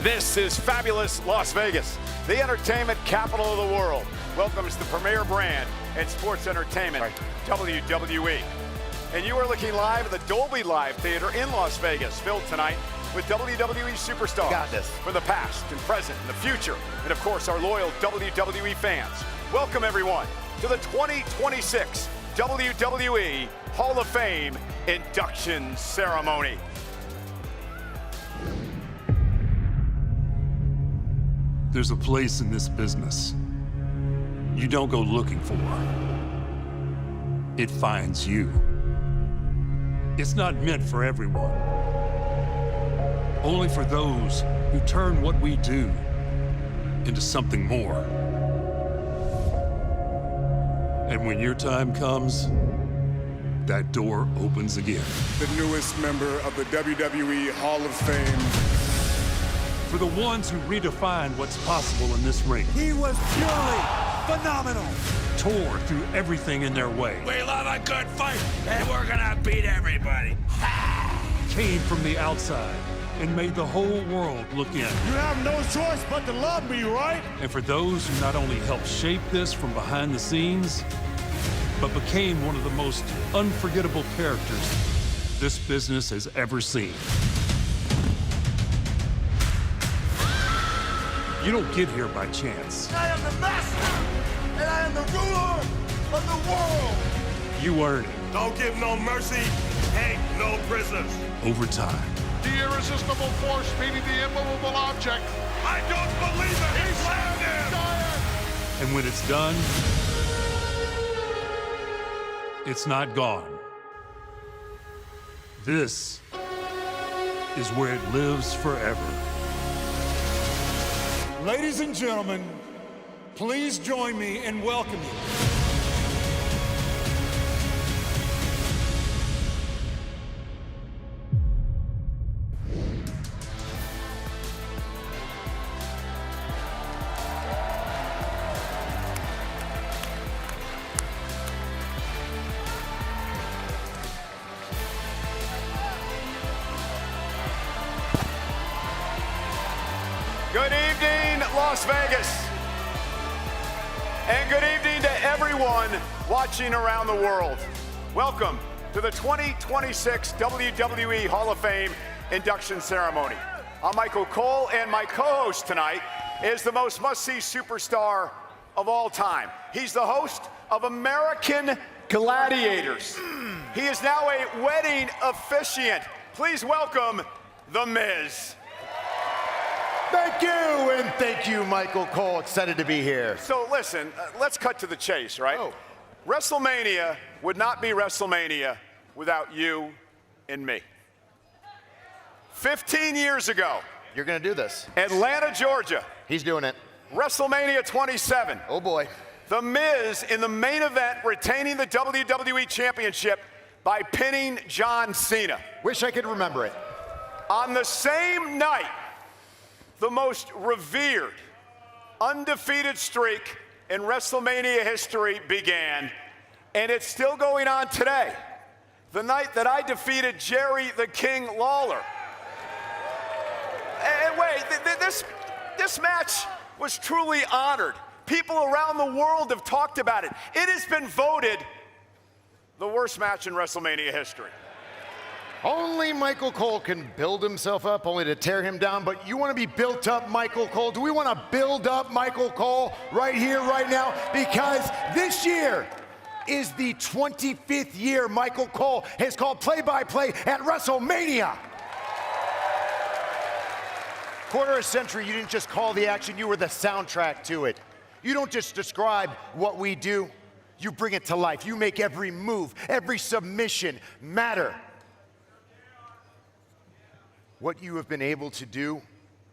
This is fabulous Las Vegas, the entertainment capital of the world. Welcomes the premier brand in sports entertainment, WWE. And you are looking live at the Dolby Live Theater in Las Vegas, filled tonight with WWE superstars. Got this. From the past and present and the future, and of course our loyal WWE fans. Welcome everyone to the 2026 WWE Hall of Fame induction ceremony. There's a place in this business you don't go looking for. It finds you. It's not meant for everyone. Only for those who turn what we do into something more. And when your time comes, that door opens again. The newest member of the WWE Hall of Fame. For the ones who redefine what's possible in this ring. He was purely phenomenal. Tore through everything in their way. We love a good fight, and we're gonna beat everybody. Came from the outside and made the whole world look in. You have no choice but to love me, right? And for those who not only helped shape this from behind the scenes, but became one of the most unforgettable characters this business has ever seen. You don't get here by chance. I am the master, and I am the ruler of the world. You earn it. Don't give no mercy, ain't no prisoners. Over time. The irresistible force meeting the immovable object. I don't believe it! He slammed him! And when it's done, it's not gone. This is where it lives forever. Ladies and gentlemen, please join me in welcoming Good evening, Las Vegas. And good evening to everyone watching around the world. Welcome to the 2026 WWE Hall of Fame induction ceremony. I'm Michael Cole, and my co-host tonight is the most must-see superstar of all time. He's the host of American Gladiators. He is now a wedding officiant. Please welcome The Miz. Thank you, and thank you, Michael Cole. Excited to be here. So listen, let's cut to the chase, right? Oh. WrestleMania would not be WrestleMania without you and me. 15 years ago, You're gonna do this. Atlanta, Georgia, He's doing it. WrestleMania 27. Oh boy. The Miz in the main event retaining the WWE Championship by pinning John Cena. Wish I could remember it. On the same night, the most revered, undefeated streak in WrestleMania history began, and it's still going on today. The night that I defeated Jerry the King Lawler. And wait, this match was truly honored. People around the world have talked about it. It has been voted the worst match in WrestleMania history. Only Michael Cole can build himself up, only to tear him down. But you want to be built up, Michael Cole? Do we want to build up Michael Cole right here, right now? Because this year is the 25th year Michael Cole has called play-by-play at WrestleMania. Quarter of a century, you didn't just call the action, you were the soundtrack to it. You don't just describe what we do, you bring it to life. You make every move, every submission matter. What you have been able to do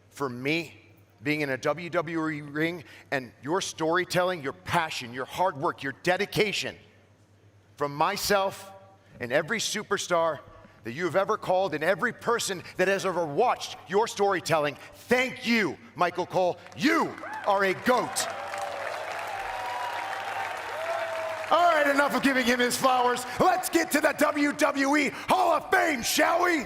for me, being in a WWE ring, and your storytelling, your passion, your hard work, your dedication, from myself and every superstar that you have ever called and every person that has ever watched your storytelling, thank you, Michael Cole. You are a GOAT. All right, enough of giving him his flowers. Let's get to the WWE Hall of Fame, shall we?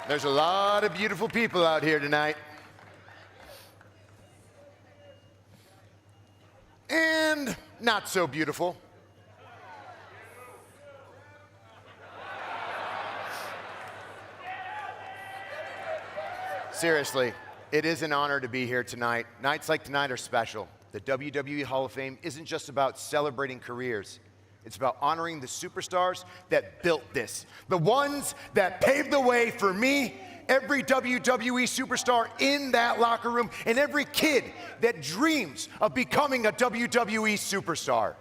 There's a lot of beautiful people out here tonight. And not so beautiful. Seriously, it is an honor to be here tonight. Nights like tonight are special. The WWE Hall of Fame isn't just about celebrating careers. It's about honoring the superstars that built this. The ones that paved the way for me, every WWE superstar in that locker room, and every kid that dreams of becoming a WWE superstar.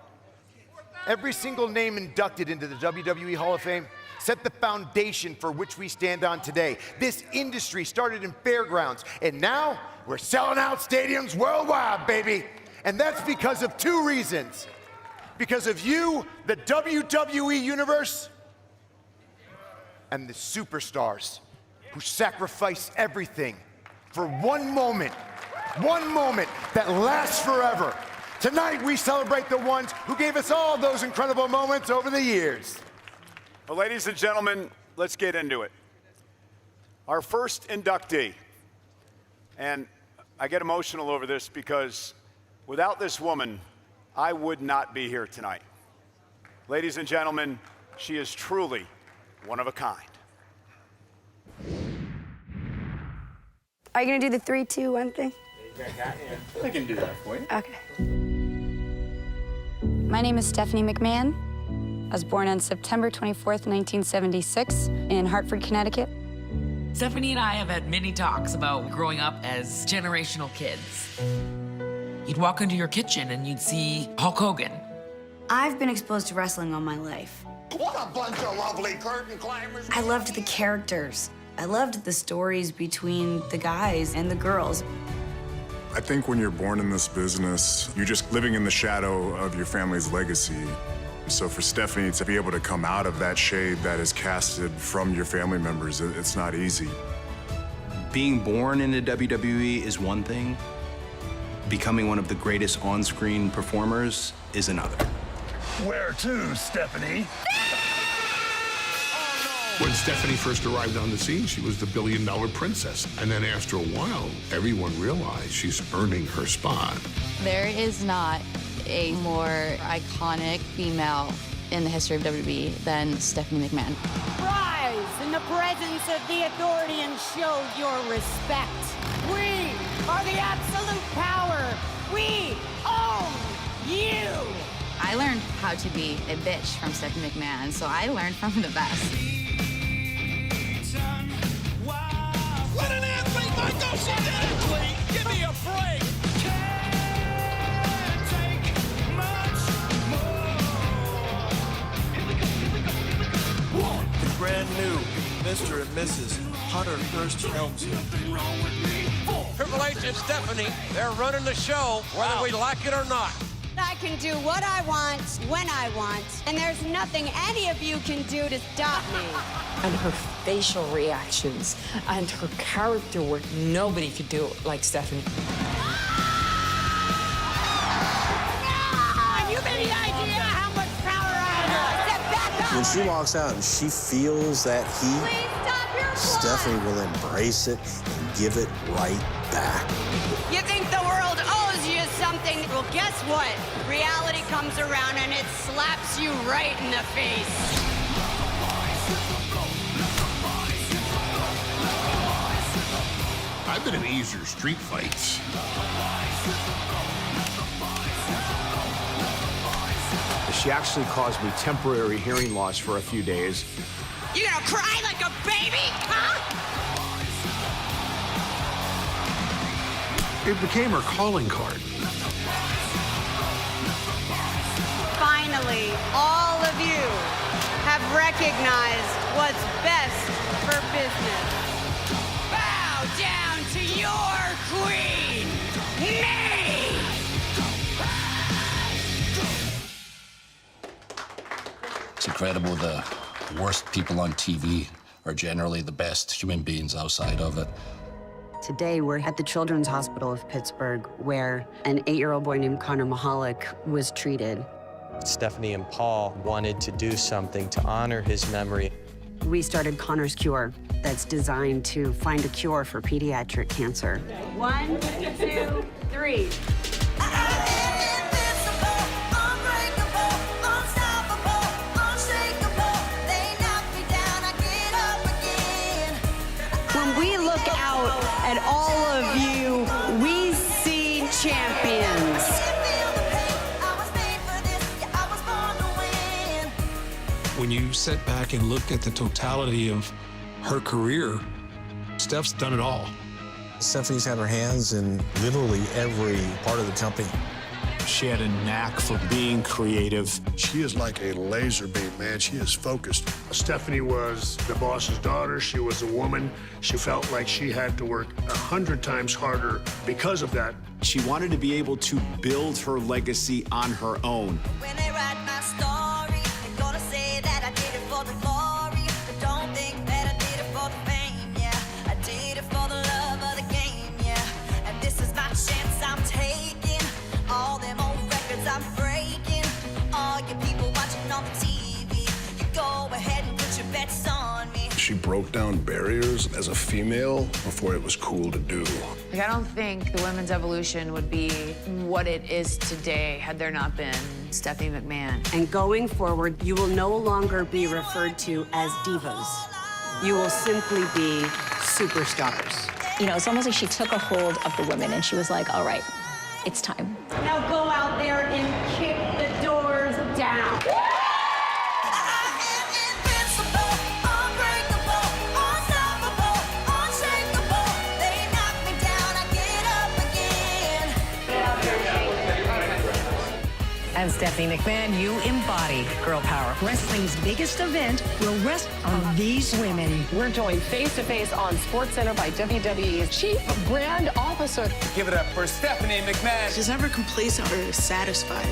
Every single name inducted into the WWE Hall of Fame set the foundation for which we stand on today. This industry started in fairgrounds, and now we're selling out stadiums worldwide, baby. And that's because of two reasons. Because of you, the WWE Universe, and the superstars who sacrifice everything for one moment that lasts forever. Tonight, we celebrate the ones who gave us all those incredible moments over the years. Well, ladies and gentlemen, let's get into it. Our first inductee, and I get emotional over this because without this woman, I would not be here tonight. Ladies and gentlemen, she is truly one of a kind. Are you gonna do the 3, 2, 1 thing? I can do that for you. Okay. My name is Stephanie McMahon. I was born on September 24th, 1976 in Hartford, Connecticut. Stephanie and I have had many talks about growing up as generational kids. You'd walk into your kitchen and you'd see Hulk Hogan. I've been exposed to wrestling all my life. What a bunch of lovely curtain climbers. I loved the characters. I loved the stories between the guys and the girls. I think when you're born in this business, you're just living in the shadow of your family's legacy. So for Stephanie to be able to come out of that shade that is casted from your family members, it's not easy. Being born into WWE is one thing. Becoming one of the greatest on-screen performers is another. Where to, Stephanie? When Stephanie first arrived on the scene, she was the billion-dollar princess. And then after a while, everyone realized she's earning her spot. There is not a more iconic female in the history of WWE than Stephanie McMahon. Rise in the presence of the authority and show your respect. We are the absolute power. We own you. I learned how to be a bitch from Stephanie McMahon, so I learned from the best. What an athlete! My gosh, she's an athlete! Give me a break! The brand new Mr. and Mrs. Hunter Hearst Helmsley. Triple H and Stephanie, they're running the show, whether we like it or not. I can do what I want, when I want, and there's nothing any of you can do to stop me. And her facial reactions and her character work, nobody could do it like Stephanie. Have you any idea how much power I have? Step back up! When she walks out and she feels that heat, Please stop your blood. Stephanie will embrace it and give it right back. You think the world owes you something? Well, guess what? Reality comes around and it slaps you right in the face. I've been in easier street fights. She actually caused me temporary hearing loss for a few days. You gonna cry like a baby, huh? It became her calling card. Finally, all of you have recognized what's best for business. Bow down to your queen, me! It's incredible the worst people on TV are generally the best human beings outside of it. Today, we're at the Children's Hospital of Pittsburgh, where an 8-year-old boy named Connor Mahalik was treated. Stephanie and Paul wanted to do something to honor his memory. we started Connor's Cure, that's designed to find a cure for pediatric cancer. 1, 2, 3. When we look out at all of you, we see champions. When you sit back and look at the totality of her career, Steph's done it all. Stephanie's had her hands in literally every part of the company. She had a knack for being creative. She is like a laser beam, man. She is focused. Stephanie was the boss's daughter. She was a woman. She felt like she had to work 100 times harder because of that. She wanted to be able to build her legacy on her own. When they write my story, they're gonna say that I did it for the glory. But don't think that I did it for the fame, yeah. I did it for the love of the game, yeah. And this is my chance I'm taking. All them old records I'm breaking. All you people watching on the TV, you go ahead and put your bets on me. She broke down barriers as a female before it was cool to do. Like, I don't think the women's evolution would be what it is today had there not been Stephanie McMahon. And going forward, you will no longer be referred to as divas. You will simply be superstars. You know, it's almost like she took a hold of the women and she was like, all right, it's time. Now go out there and kick the doors down. As Stephanie McMahon, you embody girl power. Wrestling's biggest event will rest on these women. We're joined face-to-face on SportsCenter by WWE's Chief Brand Officer. Give it up for Stephanie McMahon. She's never complacent or satisfied.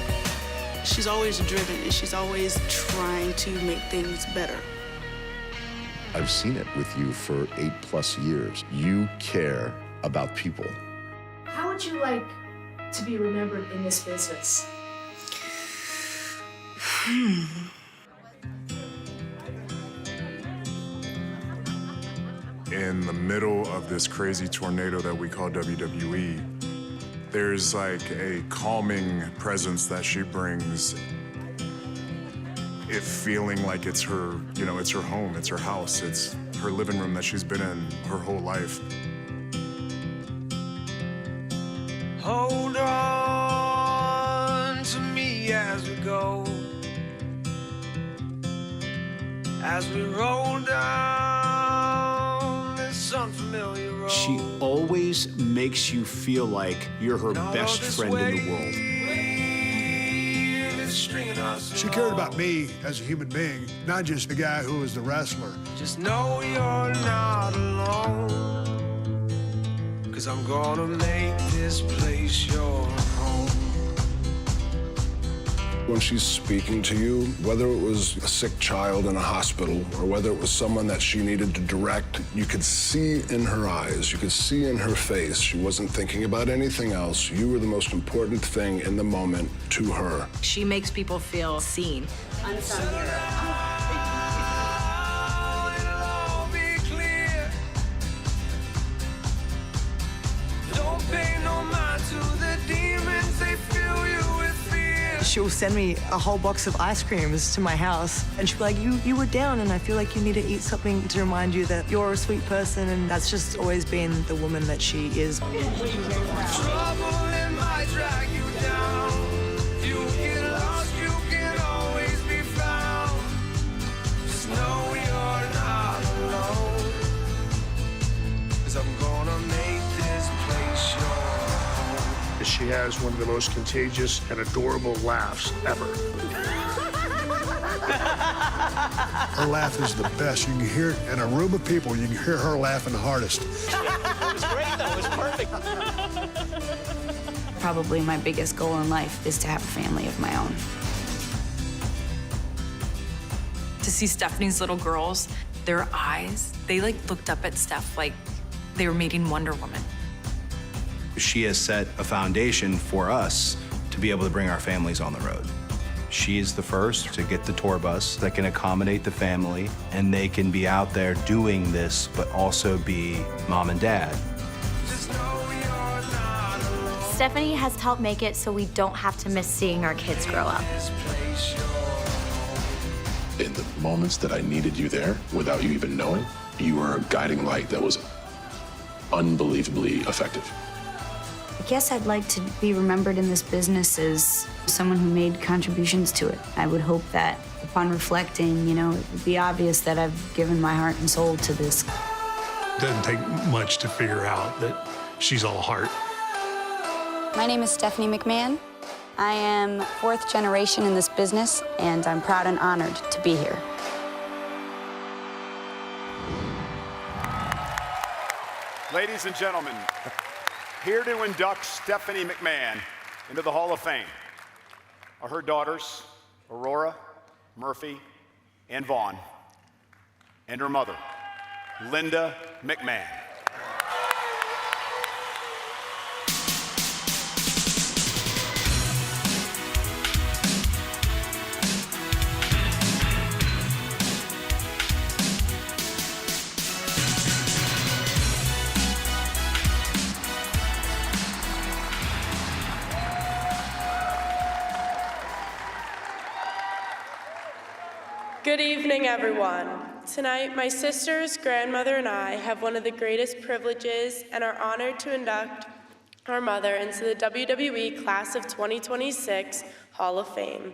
She's always driven, and she's always trying to make things better. I've seen it with you for 8+ years. You care about people. How would you like to be remembered in this business? In the middle of this crazy tornado that we call WWE, there's like a calming presence that she brings. It feeling like it's her, you know, it's her home, it's her house, it's her living room that she's been in her whole life. Hold on to me as we go, as we roll down this unfamiliar road. She always makes you feel like you're her best friend in the world. She cared about me as a human being, not just the guy who was the wrestler. Just know you're not alone, 'cause I'm gonna make this place your home. When she's speaking to you, whether it was a sick child in a hospital or whether it was someone that she needed to direct, you could see in her eyes, you could see in her face, she wasn't thinking about anything else. You were the most important thing in the moment to her. She makes people feel seen. Unsung hero. She'll send me a whole box of ice creams to my house. And she'll be like, you were down and I feel like you need to eat something to remind you that you're a sweet person. And that's just always been the woman that she is. Trouble might drag you down. You get lost, you can always be found. Just know you're not alone, 'cause I'm gonna make this place your home. She has one of the most contagious and adorable laughs ever. Her laugh is the best. You can hear it in a room of people. You can hear her laughing the hardest. It was great, though. It was perfect. Probably my biggest goal in life is to have a family of my own. To see Stephanie's little girls, their eyes, they like looked up at Steph like they were meeting Wonder Woman. She has set a foundation for us to be able to bring our families on the road. She is the first to get the tour bus that can accommodate the family, and they can be out there doing this, but also be mom and dad. Stephanie has helped make it so we don't have to miss seeing our kids grow up. In the moments that I needed you there, without you even knowing, you were a guiding light that was unbelievably effective. I guess I'd like to be remembered in this business as someone who made contributions to it. I would hope that upon reflecting, it would be obvious that I've given my heart and soul to this. It doesn't take much to figure out that she's all heart. My name is Stephanie McMahon. I am 4th generation in this business, and I'm proud and honored to be here. Ladies and gentlemen, here to induct Stephanie McMahon into the Hall of Fame are her daughters, Aurora, Murphy, and Vaughn, and her mother, Linda McMahon. Good evening, everyone. Tonight, my sisters, grandmother, and I have one of the greatest privileges and are honored to induct our mother into the WWE Class of 2026 Hall of Fame.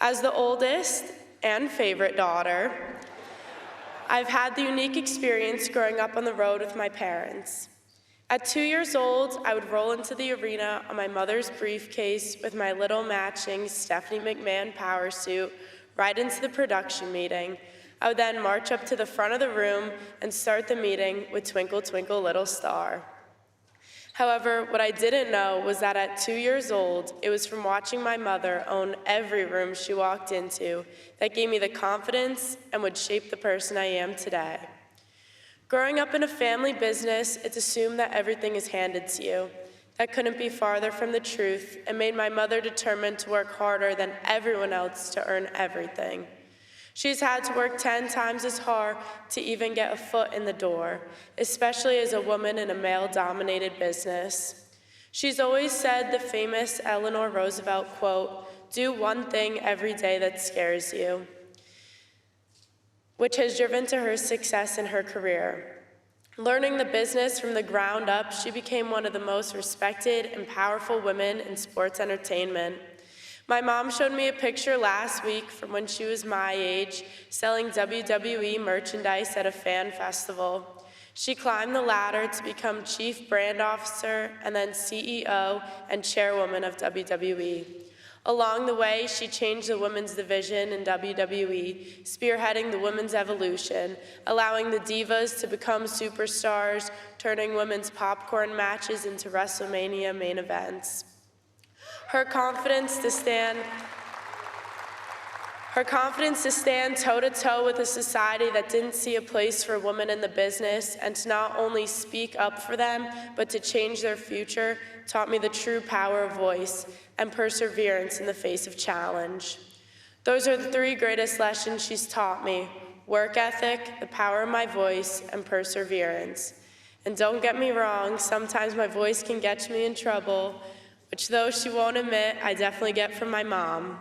As the oldest and favorite daughter, I've had the unique experience growing up on the road with my parents. At 2 years old, I would roll into the arena on my mother's briefcase with my little matching Stephanie McMahon power suit right into the production meeting. I would then march up to the front of the room and start the meeting with Twinkle, Twinkle, Little Star. However, what I didn't know was that at 2 years old, it was from watching my mother own every room she walked into that gave me the confidence and would shape the person I am today. Growing up in a family business, it's assumed that everything is handed to you. That couldn't be farther from the truth and made my mother determined to work harder than everyone else to earn everything. She's had to work 10 times as hard to even get a foot in the door, especially as a woman in a male-dominated business. She's always said the famous Eleanor Roosevelt quote, "Do one thing every day that scares you," which has driven to her success in her career. Learning the business from the ground up, she became one of the most respected and powerful women in sports entertainment. My mom showed me a picture last week from when she was my age, selling WWE merchandise at a fan festival. She climbed the ladder to become Chief Brand Officer and then CEO and Chairwoman of WWE. Along the way, she changed the women's division in WWE, spearheading the women's evolution, allowing the divas to become superstars, turning women's popcorn matches into WrestleMania main events. Her confidence to stand toe-to-toe with a society that didn't see a place for women in the business and to not only speak up for them, but to change their future, taught me the true power of voice and perseverance in the face of challenge. Those are the 3 greatest lessons she's taught me: work ethic, the power of my voice, and perseverance. And don't get me wrong, sometimes my voice can get me in trouble, which though she won't admit, I definitely get from my mom.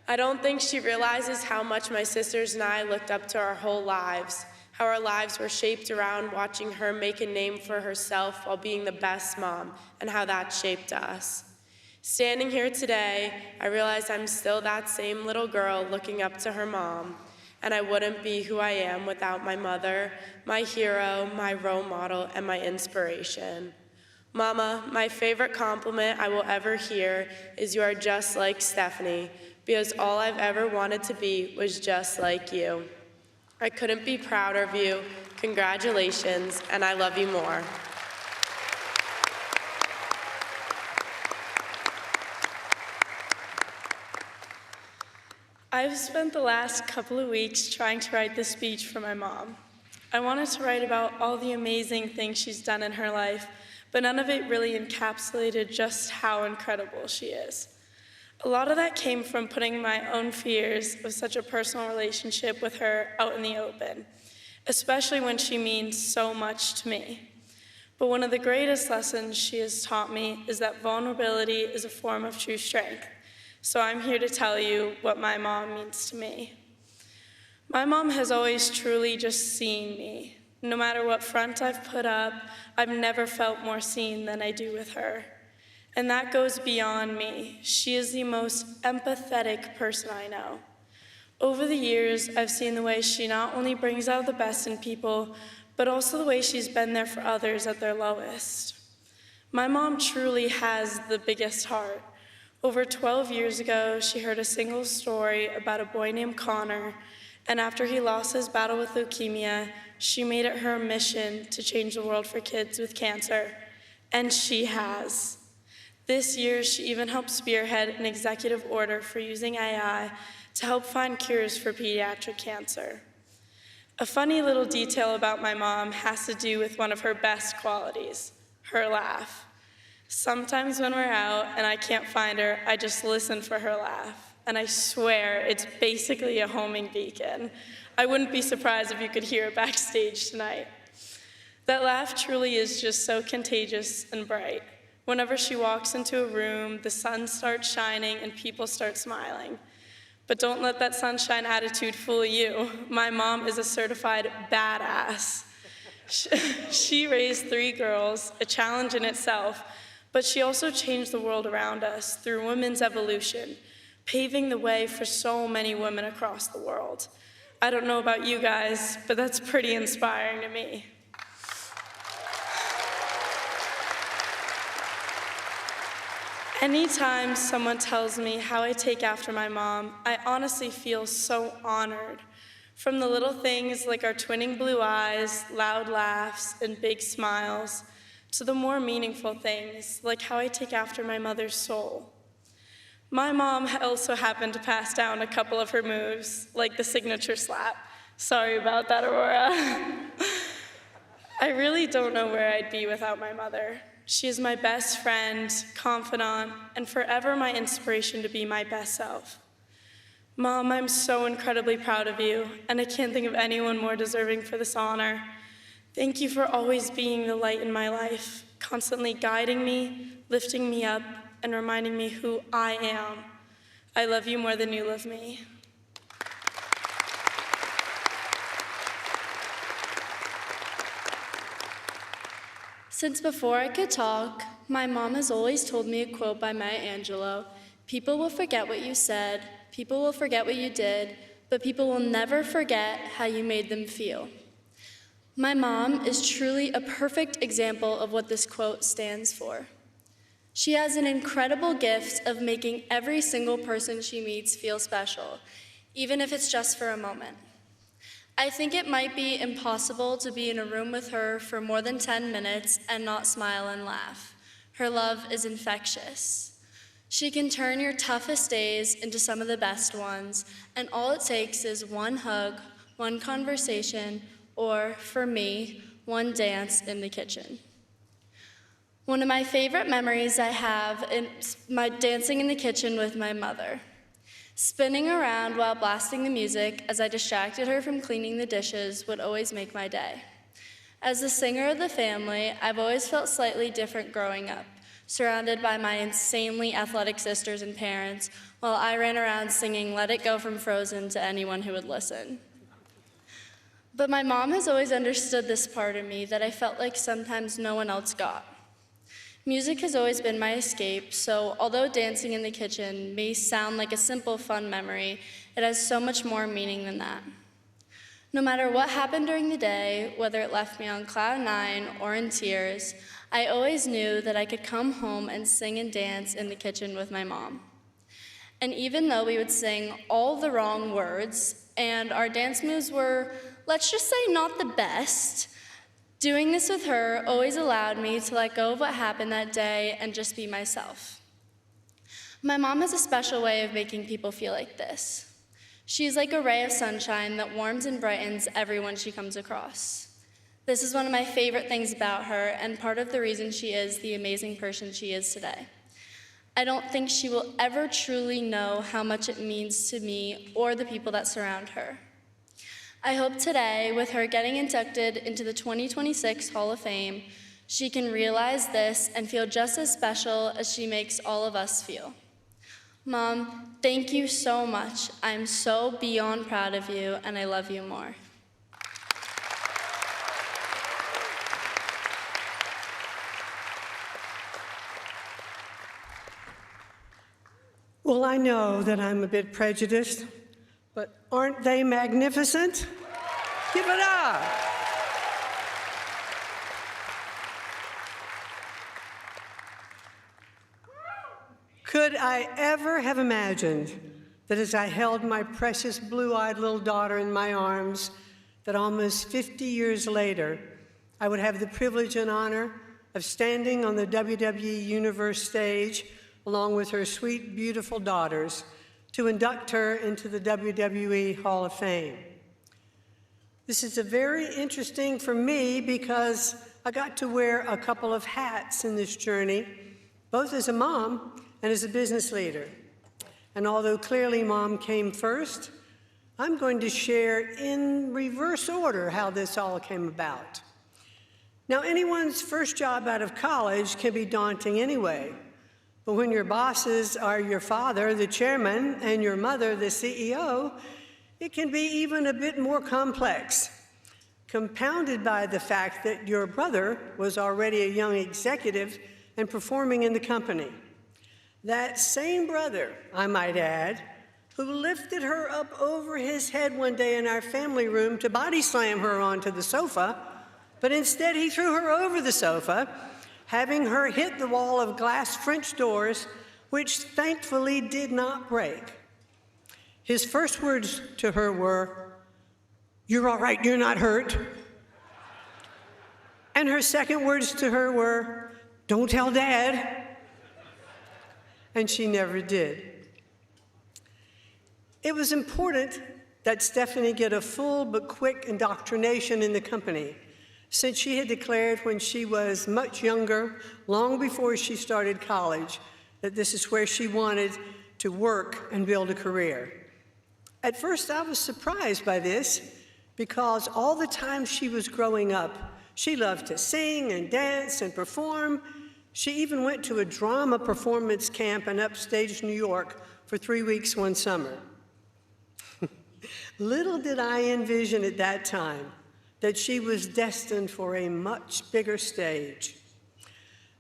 I don't think she realizes how much my sisters and I looked up to our whole lives, how our lives were shaped around watching her make a name for herself while being the best mom, and how that shaped us. Standing here today, I realize I'm still that same little girl looking up to her mom, and I wouldn't be who I am without my mother, my hero, my role model, and my inspiration. Mama, my favorite compliment I will ever hear is you are just like Stephanie, because all I've ever wanted to be was just like you. I couldn't be prouder of you. Congratulations, and I love you more. I've spent the last couple of weeks trying to write this speech for my mom. I wanted to write about all the amazing things she's done in her life, but none of it really encapsulated just how incredible she is. A lot of that came from putting my own fears of such a personal relationship with her out in the open, especially when she means so much to me. But one of the greatest lessons she has taught me is that vulnerability is a form of true strength. So I'm here to tell you what my mom means to me. My mom has always truly just seen me. No matter what front I've put up, I've never felt more seen than I do with her. And that goes beyond me. She is the most empathetic person I know. Over the years, I've seen the way she not only brings out the best in people, but also the way she's been there for others at their lowest. My mom truly has the biggest heart. Over 12 years ago, she heard a single story about a boy named Connor, and after he lost his battle with leukemia, she made it her mission to change the world for kids with cancer, and she has. This year, she even helped spearhead an executive order for using AI to help find cures for pediatric cancer. A funny little detail about my mom has to do with one of her best qualities, her laugh. Sometimes when we're out and I can't find her, I just listen for her laugh. And I swear it's basically a homing beacon. I wouldn't be surprised if you could hear it backstage tonight. That laugh truly is just so contagious and bright. Whenever she walks into a room, the sun starts shining and people start smiling. But don't let that sunshine attitude fool you. My mom is a certified badass. She raised 3 girls, a challenge in itself, but she also changed the world around us through women's evolution, paving the way for so many women across the world. I don't know about you guys, but that's pretty inspiring to me. Anytime someone tells me how I take after my mom, I honestly feel so honored. From the little things like our twinning blue eyes, loud laughs, and big smiles, to the more meaningful things like how I take after my mother's soul. My mom also happened to pass down a couple of her moves, like the signature slap. Sorry about that, Aurora. I really don't know where I'd be without my mother. She is my best friend, confidant, and forever my inspiration to be my best self. Mom, I'm so incredibly proud of you, and I can't think of anyone more deserving for this honor. Thank you for always being the light in my life, constantly guiding me, lifting me up, and reminding me who I am. I love you more than you love me. Since before I could talk, my mom has always told me a quote by Maya Angelou: "People will forget what you said, people will forget what you did, but people will never forget how you made them feel." My mom is truly a perfect example of what this quote stands for. She has an incredible gift of making every single person she meets feel special, even if it's just for a moment. I think it might be impossible to be in a room with her for more than 10 minutes and not smile and laugh. Her love is infectious. She can turn your toughest days into some of the best ones, and all it takes is one hug, one conversation, or, for me, one dance in the kitchen. One of my favorite memories I have is my dancing in the kitchen with my mother. Spinning around while blasting the music as I distracted her from cleaning the dishes would always make my day. As the singer of the family, I've always felt slightly different growing up, surrounded by my insanely athletic sisters and parents, while I ran around singing Let It Go from Frozen to anyone who would listen. But my mom has always understood this part of me that I felt like sometimes no one else got. Music has always been my escape, so although dancing in the kitchen may sound like a simple, fun memory, it has so much more meaning than that. No matter what happened during the day, whether it left me on cloud 9 or in tears, I always knew that I could come home and sing and dance in the kitchen with my mom. And even though we would sing all the wrong words, and our dance moves were, let's just say, not the best, doing this with her always allowed me to let go of what happened that day and just be myself. My mom has a special way of making people feel like this. She's like a ray of sunshine that warms and brightens everyone she comes across. This is one of my favorite things about her and part of the reason she is the amazing person she is today. I don't think she will ever truly know how much it means to me or the people that surround her. I hope today, with her getting inducted into the 2026 Hall of Fame, she can realize this and feel just as special as she makes all of us feel. Mom, thank you so much. I'm so beyond proud of you, and I love you more. Well, I know that I'm a bit prejudiced, but aren't they magnificent? Give it up. Could I ever have imagined that as I held my precious blue-eyed little daughter in my arms, that almost 50 years later, I would have the privilege and honor of standing on the WWE Universe stage along with her sweet, beautiful daughters to induct her into the WWE Hall of Fame. This is very interesting for me because I got to wear a couple of hats in this journey, both as a mom and as a business leader. And although clearly Mom came first, I'm going to share in reverse order how this all came about. Now, anyone's first job out of college can be daunting anyway, but when your bosses are your father, the chairman, and your mother, the CEO, it can be even a bit more complex, compounded by the fact that your brother was already a young executive and performing in the company. That same brother, I might add, who lifted her up over his head one day in our family room to body slam her onto the sofa, but instead he threw her over the sofa, having her hit the wall of glass French doors, which thankfully did not break. His first words to her were, "You're all right, you're not hurt." And her second words to her were, "Don't tell Dad." And she never did. It was important that Stephanie get a full but quick indoctrination in the company, since she had declared when she was much younger, long before she started college, that this is where she wanted to work and build a career. At first, I was surprised by this because all the time she was growing up, she loved to sing and dance and perform. She even went to a drama performance camp in upstate New York for 3 weeks one summer. Little did I envision at that time that she was destined for a much bigger stage.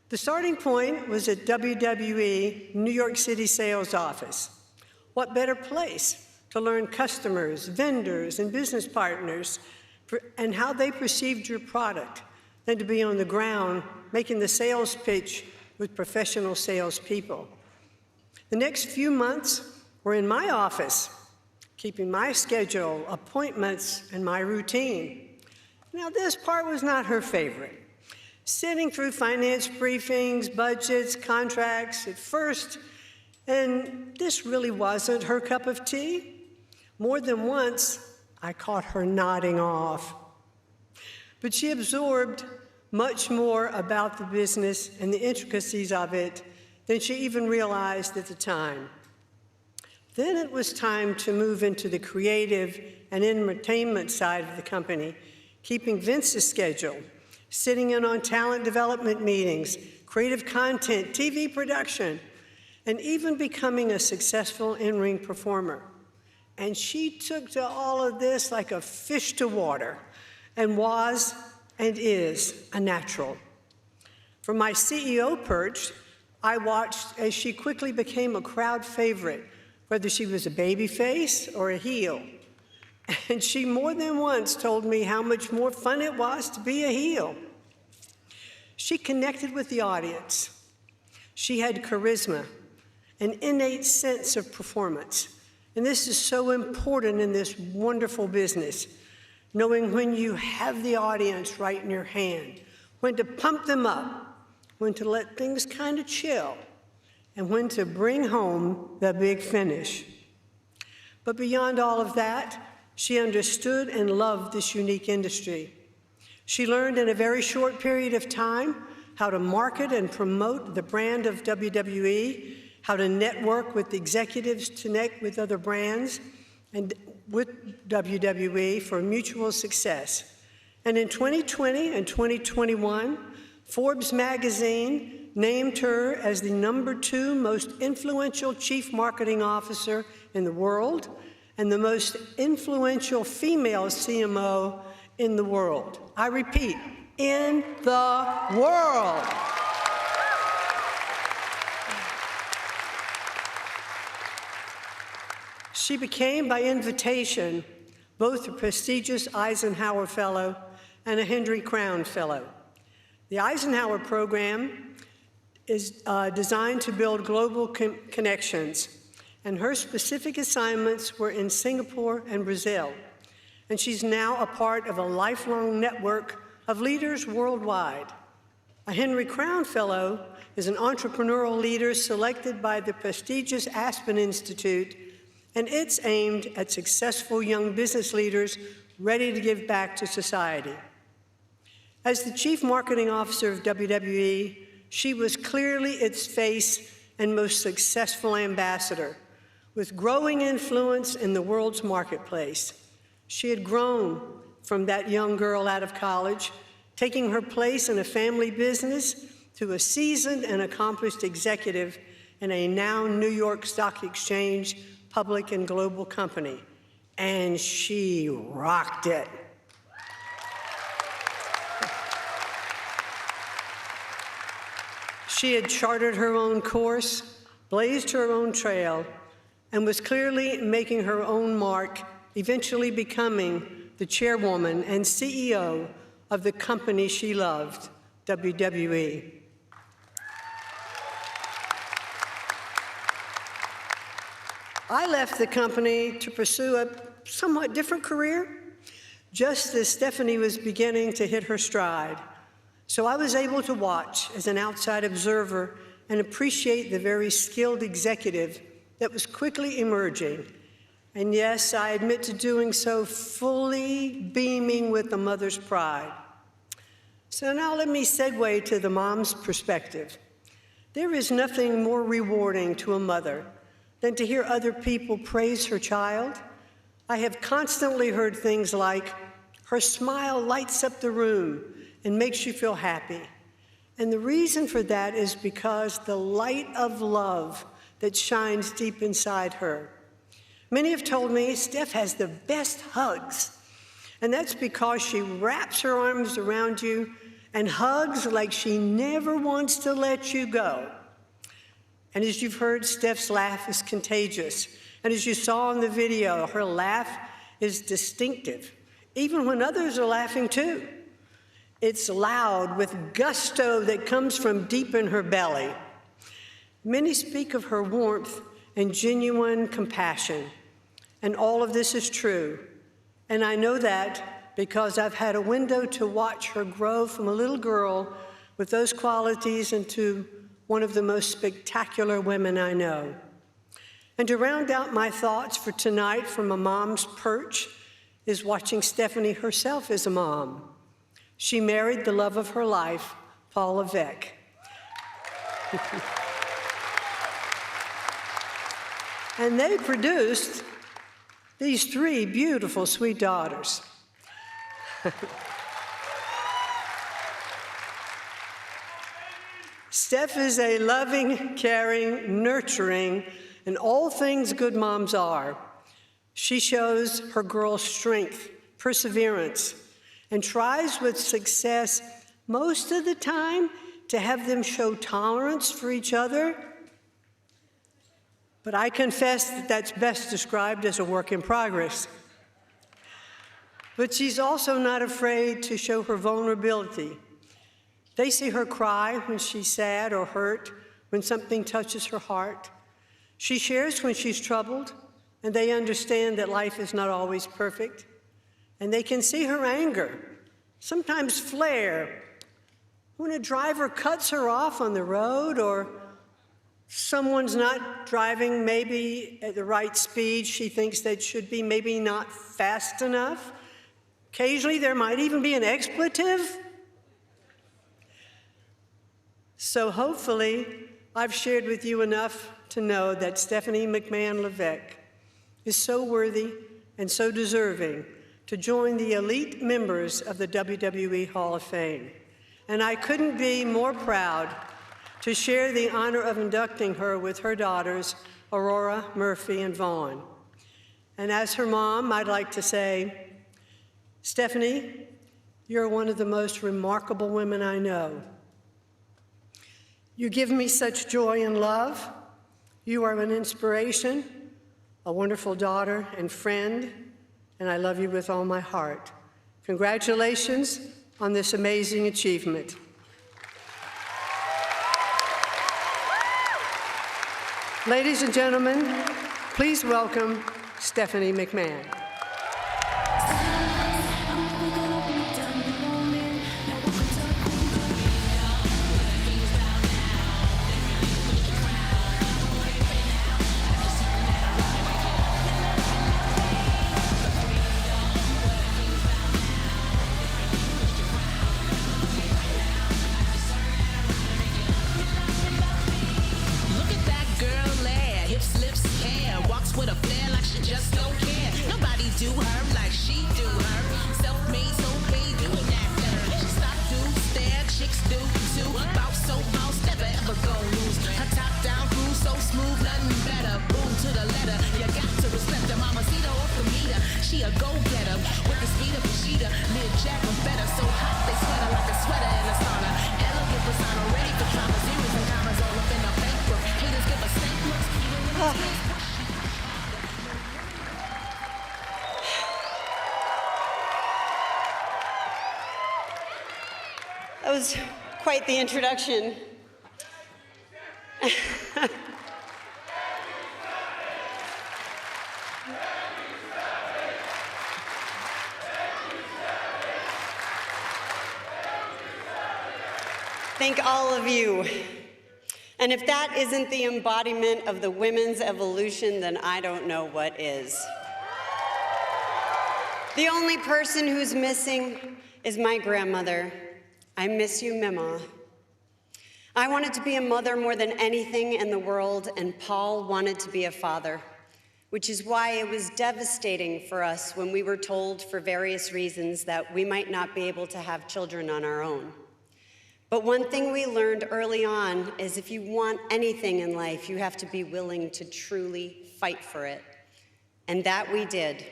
The starting point was at WWE New York City sales office. What better place to learn customers, vendors, and business partners and how they perceived your product than to be on the ground making the sales pitch with professional salespeople. The next few months were in my office, keeping my schedule, appointments, and my routine. Now, this part was not her favorite. Sitting through finance briefings, budgets, contracts at first, and this really wasn't her cup of tea. More than once, I caught her nodding off. But she absorbed much more about the business and the intricacies of it than she even realized at the time. Then it was time to move into the creative and entertainment side of the company, keeping Vince's schedule, sitting in on talent development meetings, creative content, TV production, and even becoming a successful in-ring performer. And she took to all of this like a fish to water and was and is a natural. From my CEO perch, I watched as she quickly became a crowd favorite, whether she was a baby face or a heel. And she more than once told me how much more fun it was to be a heel. She connected with the audience. She had charisma, an innate sense of performance. And this is so important in this wonderful business, knowing when you have the audience right in your hand, when to pump them up, when to let things kind of chill, and when to bring home the big finish. But beyond all of that, she understood and loved this unique industry. She learned in a very short period of time how to market and promote the brand of WWE how to network with executives to connect with other brands and with WWE for mutual success. And in 2020 and 2021, Forbes magazine named her as the #2 most influential chief marketing officer in the world and the most influential female CMO in the world. I repeat, in the world. She became, by invitation, both a prestigious Eisenhower Fellow and a Henry Crown Fellow. The Eisenhower program is designed to build global connections, and her specific assignments were in Singapore and Brazil. And she's now a part of a lifelong network of leaders worldwide. A Henry Crown Fellow is an entrepreneurial leader selected by the prestigious Aspen Institute, and it's aimed at successful young business leaders ready to give back to society. As the Chief Marketing Officer of WWE, she was clearly its face and most successful ambassador, with growing influence in the world's marketplace. She had grown from that young girl out of college, taking her place in a family business, to a seasoned and accomplished executive in a now New York Stock Exchange public and global company. And she rocked it. She had charted her own course, blazed her own trail, and was clearly making her own mark, eventually becoming the chairwoman and CEO of the company she loved, WWE. I left the company to pursue a somewhat different career, just as Stephanie was beginning to hit her stride. So I was able to watch as an outside observer and appreciate the very skilled executive that was quickly emerging. And yes, I admit to doing so fully beaming with a mother's pride. So now let me segue to the mom's perspective. There is nothing more rewarding to a mother than to hear other people praise her child. I have constantly heard things like, her smile lights up the room and makes you feel happy. And the reason for that is because the light of love that shines deep inside her. Many have told me Steph has the best hugs, and that's because she wraps her arms around you and hugs like she never wants to let you go. And as you've heard, Steph's laugh is contagious. And as you saw in the video, her laugh is distinctive, even when others are laughing too. It's loud with gusto that comes from deep in her belly. Many speak of her warmth and genuine compassion, and all of this is true. And I know that because I've had a window to watch her grow from a little girl with those qualities into one of the most spectacular women I know. And to round out my thoughts for tonight from a mom's perch is watching Stephanie herself as a mom. She married the love of her life, Paul Levesque. And they produced these 3 beautiful, sweet daughters. Steph is a loving, caring, nurturing, and all things good moms are. She shows her girls strength, perseverance, and tries with success most of the time to have them show tolerance for each other. But I confess that that's best described as a work in progress. But she's also not afraid to show her vulnerability. They see her cry when she's sad or hurt, when something touches her heart. She shares when she's troubled, and they understand that life is not always perfect. And they can see her anger, sometimes flare, when a driver cuts her off on the road, or someone's not driving maybe at the right speed she thinks they should be, maybe not fast enough. Occasionally there might even be an expletive. So hopefully I've shared with you enough to know that Stephanie McMahon Levesque is so worthy and so deserving to join the elite members of the WWE Hall of Fame. And I couldn't be more proud to share the honor of inducting her with her daughters, Aurora, Murphy, and Vaughn. And as her mom, I'd like to say, Stephanie, you're one of the most remarkable women I know. You give me such joy and love. You are an inspiration, a wonderful daughter and friend, and I love you with all my heart. Congratulations on this amazing achievement. Ladies and gentlemen, please welcome Stephanie McMahon. That was quite the introduction. Thank all of you. And if that isn't the embodiment of the women's evolution, then I don't know what is. The only person who's missing is my grandmother. I miss you, Mama. I wanted to be a mother more than anything in the world, and Paul wanted to be a father, which is why it was devastating for us when we were told for various reasons that we might not be able to have children on our own. But one thing we learned early on is if you want anything in life, you have to be willing to truly fight for it. And that we did.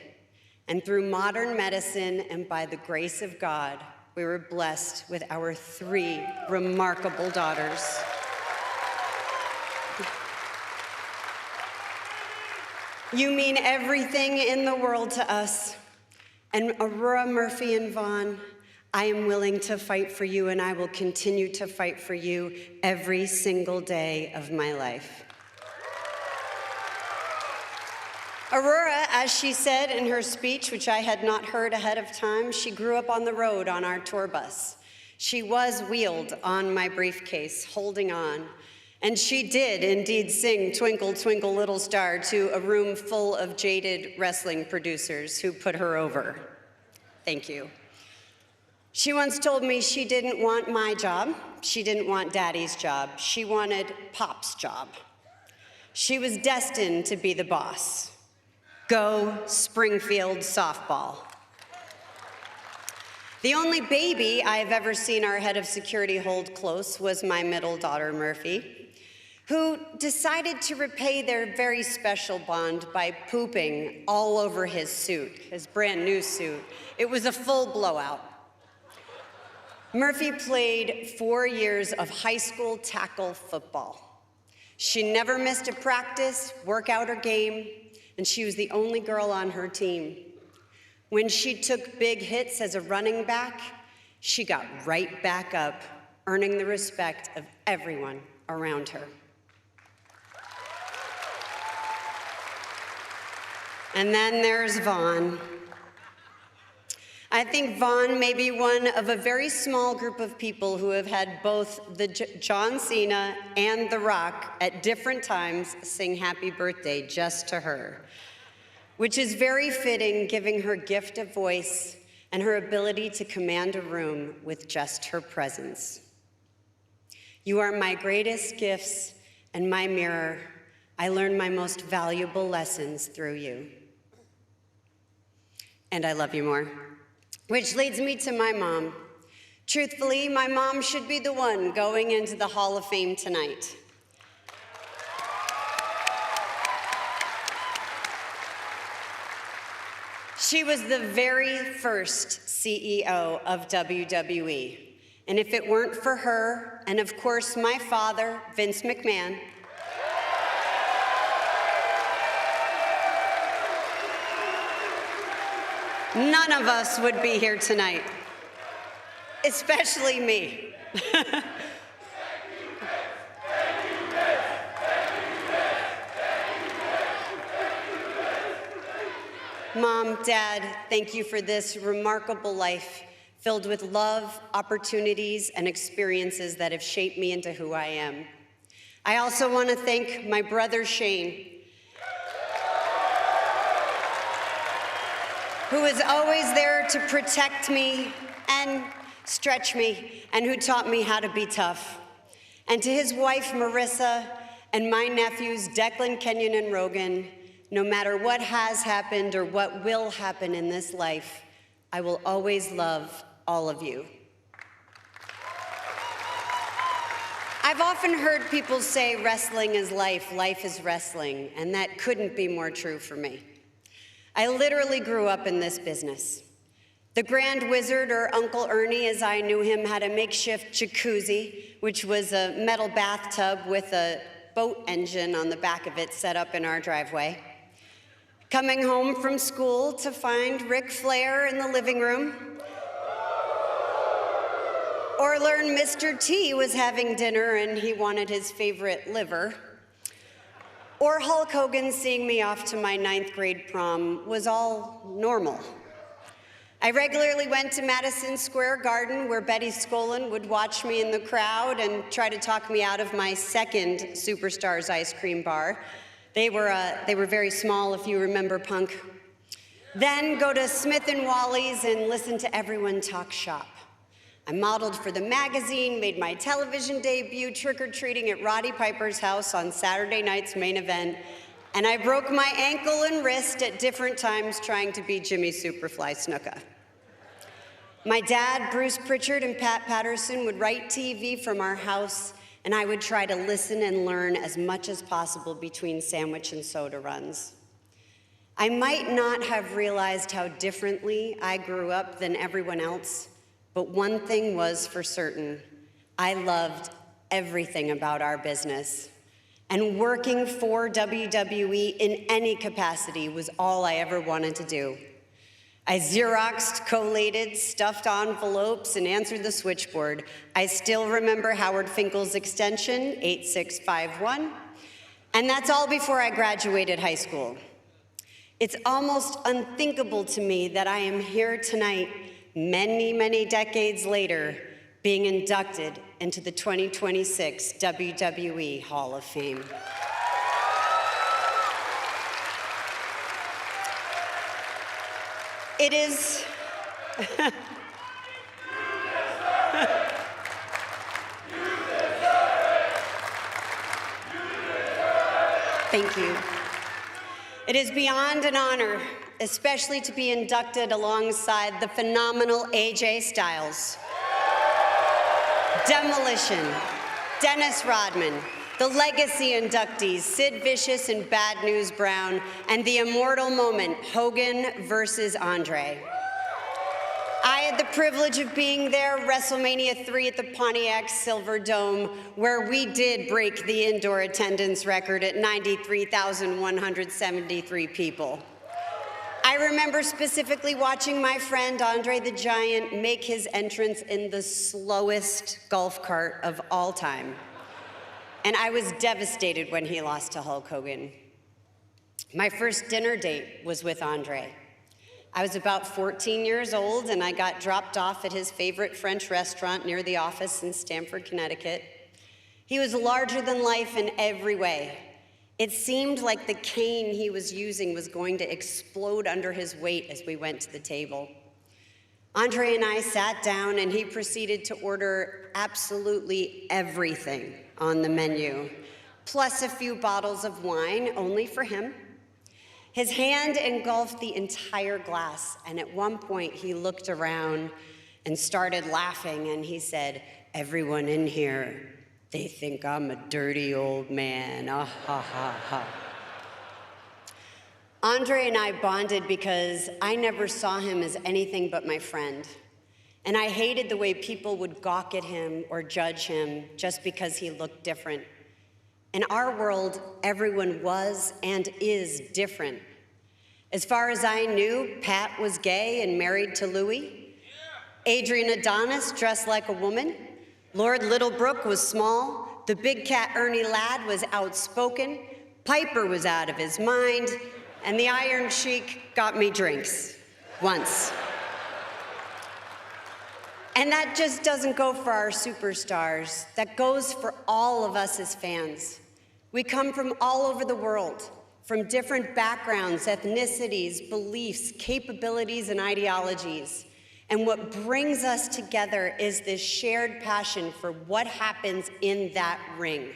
And through modern medicine and by the grace of God, we were blessed with our 3 remarkable daughters. You mean everything in the world to us. And Aurora, Murphy, and Vaughn, I am willing to fight for you, and I will continue to fight for you every single day of my life. Aurora, as she said in her speech, which I had not heard ahead of time, she grew up on the road on our tour bus. She was wheeled on my briefcase, holding on. And she did indeed sing Twinkle, Twinkle, Little Star to a room full of jaded wrestling producers who put her over. Thank you. She once told me she didn't want my job. She didn't want Daddy's job. She wanted Pop's job. She was destined to be the boss. Go Springfield softball. The only baby I've ever seen our head of security hold close was my middle daughter, Murphy, who decided to repay their very special bond by pooping all over his suit, his brand new suit. It was a full blowout. Murphy played 4 years of high school tackle football. She never missed a practice, workout, or game, and she was the only girl on her team. When she took big hits as a running back, she got right back up, earning the respect of everyone around her. And then there's Vaughn. I think Vaughn may be one of a very small group of people who have had both the John Cena and The Rock at different times sing happy birthday just to her, which is very fitting given her gift of voice and her ability to command a room with just her presence. You are my greatest gifts, and my mirror. I learned my most valuable lessons through you. And I love you more. Which leads me to my mom. Truthfully, my mom should be the one going into the Hall of Fame tonight. She was the very first CEO of WWE. And if it weren't for her, and of course my father, Vince McMahon, none of us would be here tonight, especially me. Mom, Dad, thank you for this remarkable life filled with love, opportunities, and experiences that have shaped me into who I am. I also want to thank my brother Shane, who is always there to protect me and stretch me, and who taught me how to be tough. And to his wife, Marissa, and my nephews, Declan, Kenyon, and Rogan, no matter what has happened or what will happen in this life, I will always love all of you. I've often heard people say wrestling is life, life is wrestling, and that couldn't be more true for me. I literally grew up in this business. The Grand Wizard, or Uncle Ernie as I knew him, had a makeshift jacuzzi, which was a metal bathtub with a boat engine on the back of it set up in our driveway. Coming home from school to find Ric Flair in the living room, or learn Mr. T was having dinner and he wanted his favorite liver, or Hulk Hogan seeing me off to my 9th grade prom was all normal. I regularly went to Madison Square Garden, where Betty Skolin would watch me in the crowd and try to talk me out of my second Superstars ice cream bar. They were very small, if you remember punk. Then go to Smith & Wally's and listen to everyone talk shop. I modeled for the magazine, made my television debut trick-or-treating at Roddy Piper's house on Saturday night's Main Event, and I broke my ankle and wrist at different times trying to be Jimmy Superfly Snuka. My dad, Bruce Pritchard, and Pat Patterson would write TV from our house, and I would try to listen and learn as much as possible between sandwich and soda runs. I might not have realized how differently I grew up than everyone else, but one thing was for certain. I loved everything about our business. And working for WWE in any capacity was all I ever wanted to do. I Xeroxed, collated, stuffed envelopes, and answered the switchboard. I still remember Howard Finkel's extension, 8651, and that's all before I graduated high school. It's almost unthinkable to me that I am here tonight, many, many decades later, being inducted into the 2026 WWE Hall of Fame. It is... Thank you. It is beyond an honor, especially to be inducted alongside the phenomenal AJ Styles, Demolition, Dennis Rodman, the legacy inductees, Sid Vicious and Bad News Brown, and the immortal moment, Hogan versus Andre. I had the privilege of being there WrestleMania 3 at the Pontiac Silverdome, where we did break the indoor attendance record at 93,173 people. I remember specifically watching my friend Andre the Giant make his entrance in the slowest golf cart of all time. And I was devastated when he lost to Hulk Hogan. My first dinner date was with Andre. I was about 14 years old, and I got dropped off at his favorite French restaurant near the office in Stamford, Connecticut. He was larger than life in every way. It seemed like the cane he was using was going to explode under his weight as we went to the table. Andre and I sat down, and he proceeded to order absolutely everything on the menu. plus a few bottles of wine, only for him. His hand engulfed the entire glass, and at one point he looked around and started laughing, and he said, "Everyone in here, they think I'm a dirty old man, ah ha ha ha." Andre and I bonded because I never saw him as anything but my friend. And I hated the way people would gawk at him or judge him just because he looked different. In our world, everyone was and is different. As far as I knew, Pat was gay and married to Louis. Adrian Adonis dressed like a woman. Lord Littlebrook was small. The big cat Ernie Ladd was outspoken. Piper was out of his mind. And the Iron Sheik got me drinks once. And that just doesn't go for our superstars. That goes for all of us as fans. We come from all over the world, from different backgrounds, ethnicities, beliefs, capabilities, and ideologies. And what brings us together is this shared passion for what happens in that ring.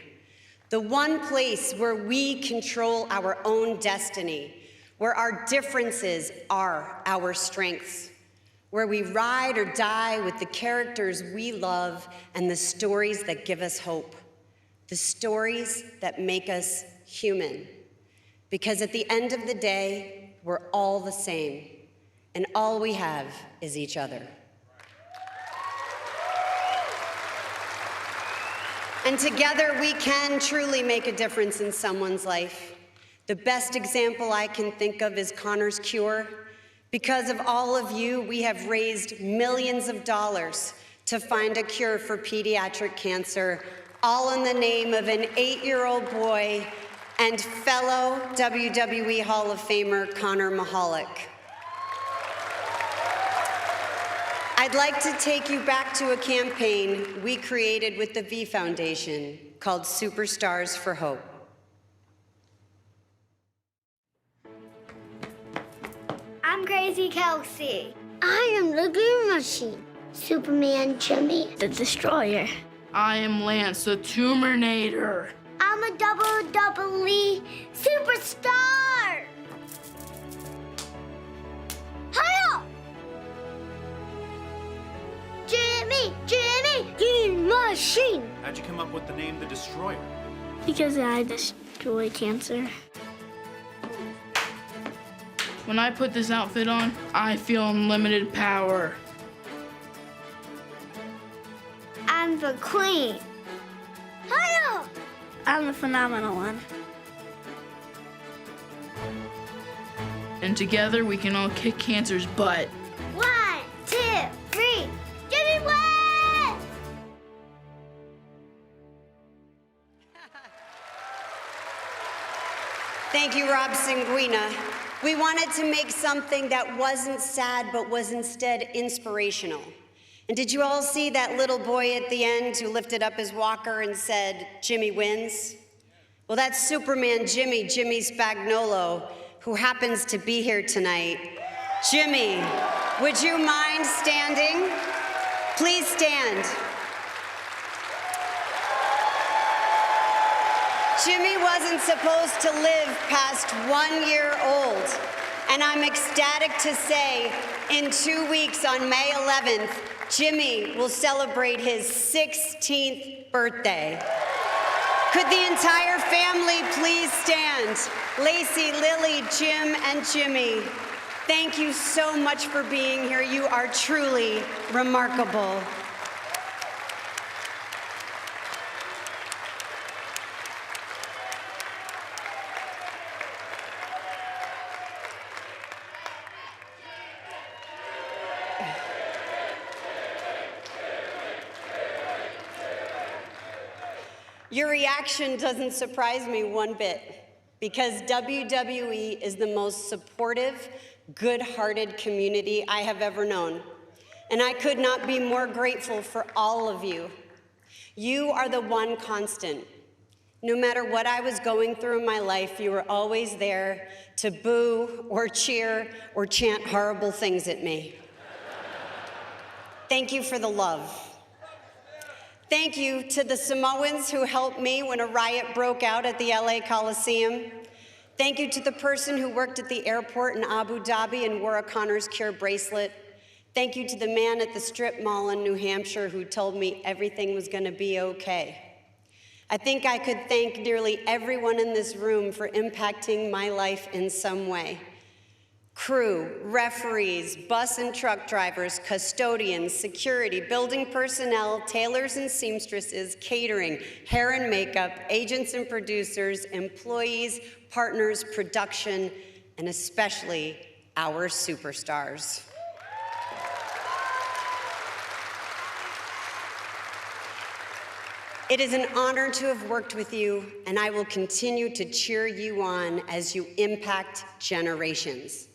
The one place where we control our own destiny, where our differences are our strengths, where we ride or die with the characters we love and the stories that give us hope, the stories that make us human. Because at the end of the day, we're all the same, and all we have is each other. And together we can truly make a difference in someone's life. The best example I can think of is Connor's Cure. Because of all of you, we have raised millions of dollars to find a cure for pediatric cancer, all in the name of an 8-year-old boy and fellow WWE Hall of Famer Connor Mahalik. I'd like to take you back to a campaign we created with the V Foundation called Superstars for Hope. I'm Crazy Kelsey. I am the Green Machine. Superman Jimmy, the Destroyer. I am Lance, the Tumornator. I'm a WWE superstar. Hiya! Jimmy, Green Machine. How'd you come up with the name The Destroyer? Because I destroy cancer. When I put this outfit on, I feel unlimited power. I'm the Queen. Hiya! I'm the Phenomenal One. And together we can all kick cancer's butt. 1, 2, 3, Jimmy wins! Thank you, Rob Sanguina. We wanted to make something that wasn't sad, but was instead inspirational. And did you all see that little boy at the end who lifted up his walker and said, "Jimmy wins"? Well, that's Superman Jimmy Spagnolo, who happens to be here tonight. Jimmy, would you mind standing? Please stand. Jimmy wasn't supposed to live past 1 year old, and I'm ecstatic to say in 2 weeks on May 11th, Jimmy will celebrate his 16th birthday. Could the entire family please stand? Lacey, Lily, Jim, and Jimmy, thank you so much for being here. You are truly remarkable. Your reaction doesn't surprise me one bit, because WWE is the most supportive, good-hearted community I have ever known. And I could not be more grateful for all of you. You are the one constant. No matter what I was going through in my life, you were always there to boo or cheer or chant horrible things at me. Thank you for the love. Thank you to the Samoans who helped me when a riot broke out at the LA Coliseum. Thank you to the person who worked at the airport in Abu Dhabi and wore a Connor's Cure bracelet. Thank you to the man at the strip mall in New Hampshire who told me everything was going to be okay. I think I could thank nearly everyone in this room for impacting my life in some way. Crew, referees, bus and truck drivers, custodians, security, building personnel, tailors and seamstresses, catering, hair and makeup, agents and producers, employees, partners, production, and especially our superstars. It is an honor to have worked with you, and I will continue to cheer you on as you impact generations.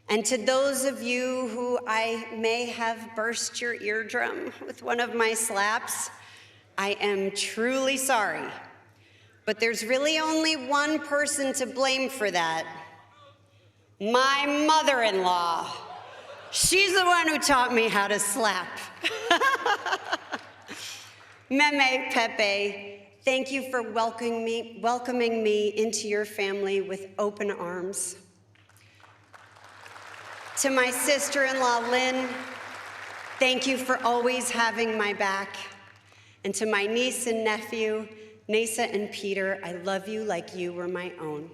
And to those of you who I may have burst your eardrum with one of my slaps, I am truly sorry. But there's really only one person to blame for that: my mother-in-law. She's the one who taught me how to slap. Meme Pepe, thank you for welcoming me into your family with open arms. To my sister-in-law, Lynn, thank you for always having my back. And to my niece and nephew, Nasa and Peter, I love you like you were my own.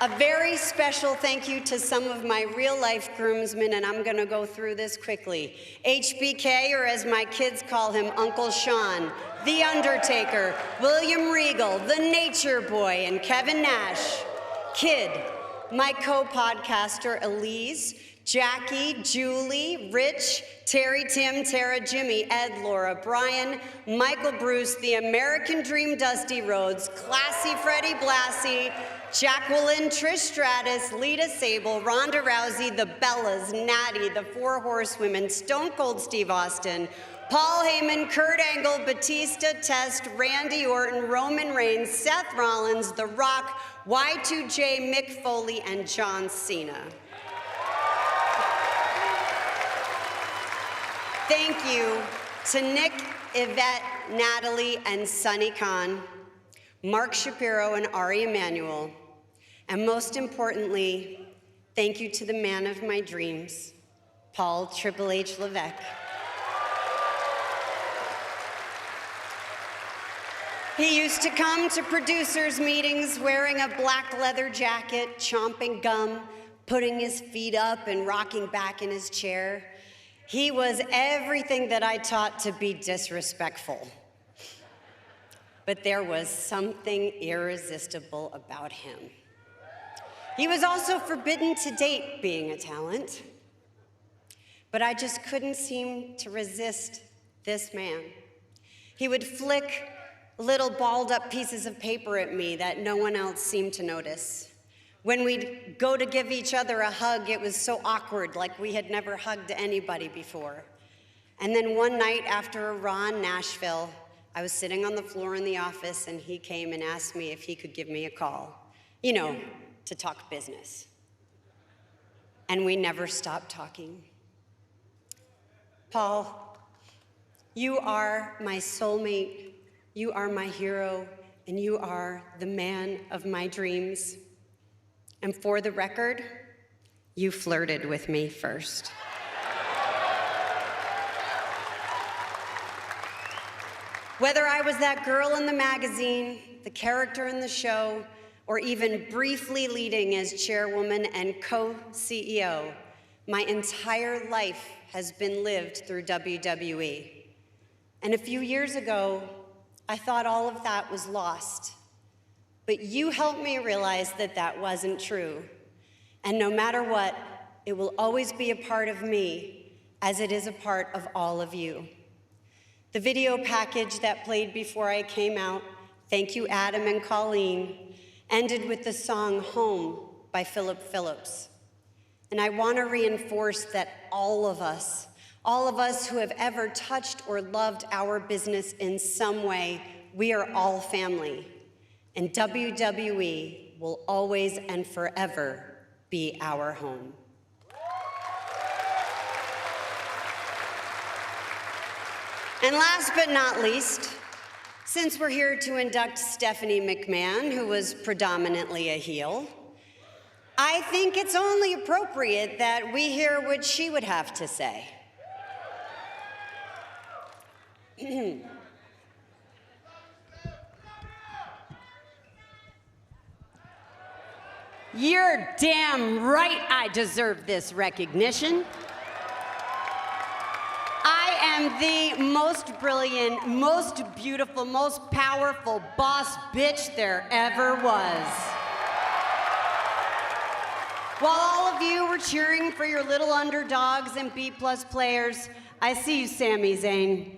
A very special thank you to some of my real-life groomsmen, and I'm gonna go through this quickly. HBK, or as my kids call him, Uncle Sean, The Undertaker, William Regal, The Nature Boy, and Kevin Nash. Kid, my co-podcaster, Elise, Jackie, Julie, Rich, Terry, Tim, Tara, Jimmy, Ed, Laura, Brian, Michael Bruce, The American Dream, Dusty Rhodes, Classy Freddie Blassie, Jacqueline, Trish Stratus, Lita Sable, Ronda Rousey, the Bellas, Natty, the Four Horsewomen, Stone Cold Steve Austin, Paul Heyman, Kurt Angle, Batista, Test, Randy Orton, Roman Reigns, Seth Rollins, The Rock, Y2J, Mick Foley, and John Cena. Thank you to Nick, Yvette, Natalie, and Sunny Khan, Mark Shapiro, and Ari Emanuel. And most importantly, thank you to the man of my dreams, Paul Triple H Levesque. He used to come to producers' meetings wearing a black leather jacket, chomping gum, putting his feet up and rocking back in his chair. He was everything that I taught to be disrespectful. But there was something irresistible about him. He was also forbidden to date, being a talent. But I just couldn't seem to resist this man. He would flick little balled up pieces of paper at me that no one else seemed to notice. When we'd go to give each other a hug, it was so awkward, like we had never hugged anybody before. And then one night after a Raw in Nashville, I was sitting on the floor in the office and he came and asked me if he could give me a call, you know, to talk business. And we never stopped talking. Paul, you are my soulmate, you are my hero, and you are the man of my dreams. And for the record, you flirted with me first. Whether I was that girl in the magazine, the character in the show, or even briefly leading as chairwoman and co-CEO, my entire life has been lived through WWE. And a few years ago, I thought all of that was lost. But you helped me realize that that wasn't true. And no matter what, it will always be a part of me, as it is a part of all of you. The video package that played before I came out, thank you Adam and Colleen, ended with the song Home by Philip Phillips. And I want to reinforce that all of us who have ever touched or loved our business in some way, we are all family. And WWE will always and forever be our home. And last but not least, since we're here to induct Stephanie McMahon, who was predominantly a heel, I think it's only appropriate that we hear what she would have to say. You're damn right I deserve this recognition. I am the most brilliant, most beautiful, most powerful boss bitch there ever was. While all of you were cheering for your little underdogs and B+ players, I see you, Sami Zayn.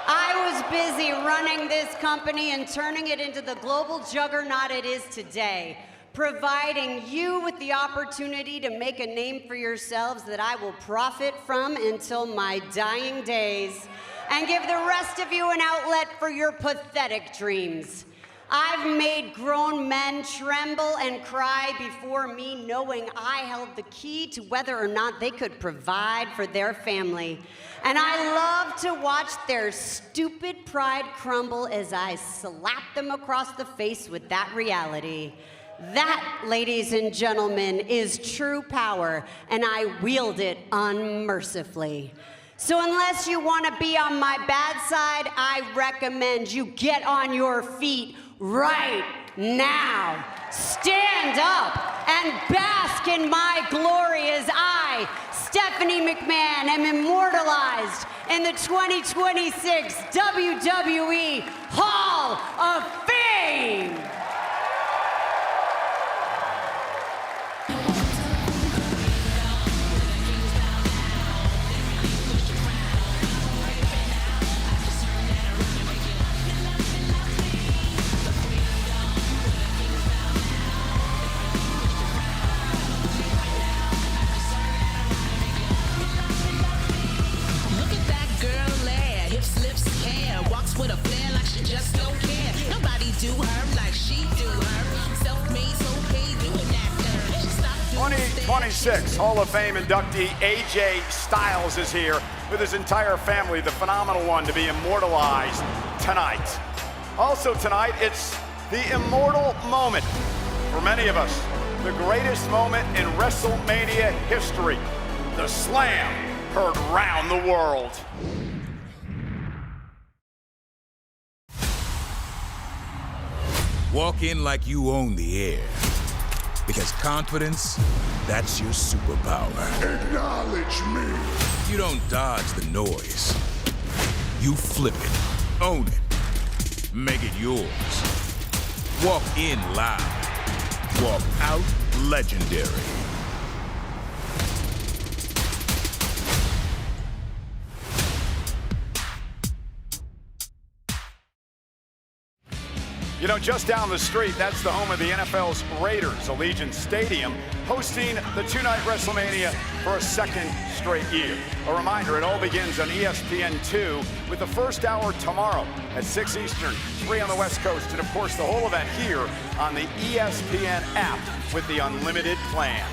I was busy running this company and turning it into the global juggernaut it is today, providing you with the opportunity to make a name for yourselves that I will profit from until my dying days, and give the rest of you an outlet for your pathetic dreams. I've made grown men tremble and cry before me, knowing I held the key to whether or not they could provide for their family. And I love to watch their stupid pride crumble as I slap them across the face with that reality. That, ladies and gentlemen, is true power, and I wield it unmercifully. So unless you want to be on my bad side, I recommend you get on your feet right now. Stand up and bask in my glory as I, Stephanie McMahon, am immortalized in the 2026 WWE Hall of Fame. With a flair like she just don't care. Nobody do her like she do her. Self-made, so paid, doing that. 2026 Hall of Fame inductee AJ Styles is here with his entire family, the phenomenal one to be immortalized tonight. Also tonight, it's the immortal moment. For many of us, the greatest moment in WrestleMania history. The Slam heard round the world. Walk in like you own the air. Because confidence, that's your superpower. Acknowledge me. You don't dodge the noise. You flip it, own it, make it yours. Walk in loud. Walk out legendary. You know, just down the street, that's the home of the NFL's Raiders, Allegiant Stadium, hosting the two-night WrestleMania for a second straight year. A reminder, it all begins on ESPN2 with the first hour tomorrow at 6 Eastern, 3 on the West Coast, and of course the whole event here on the ESPN app with the unlimited plan.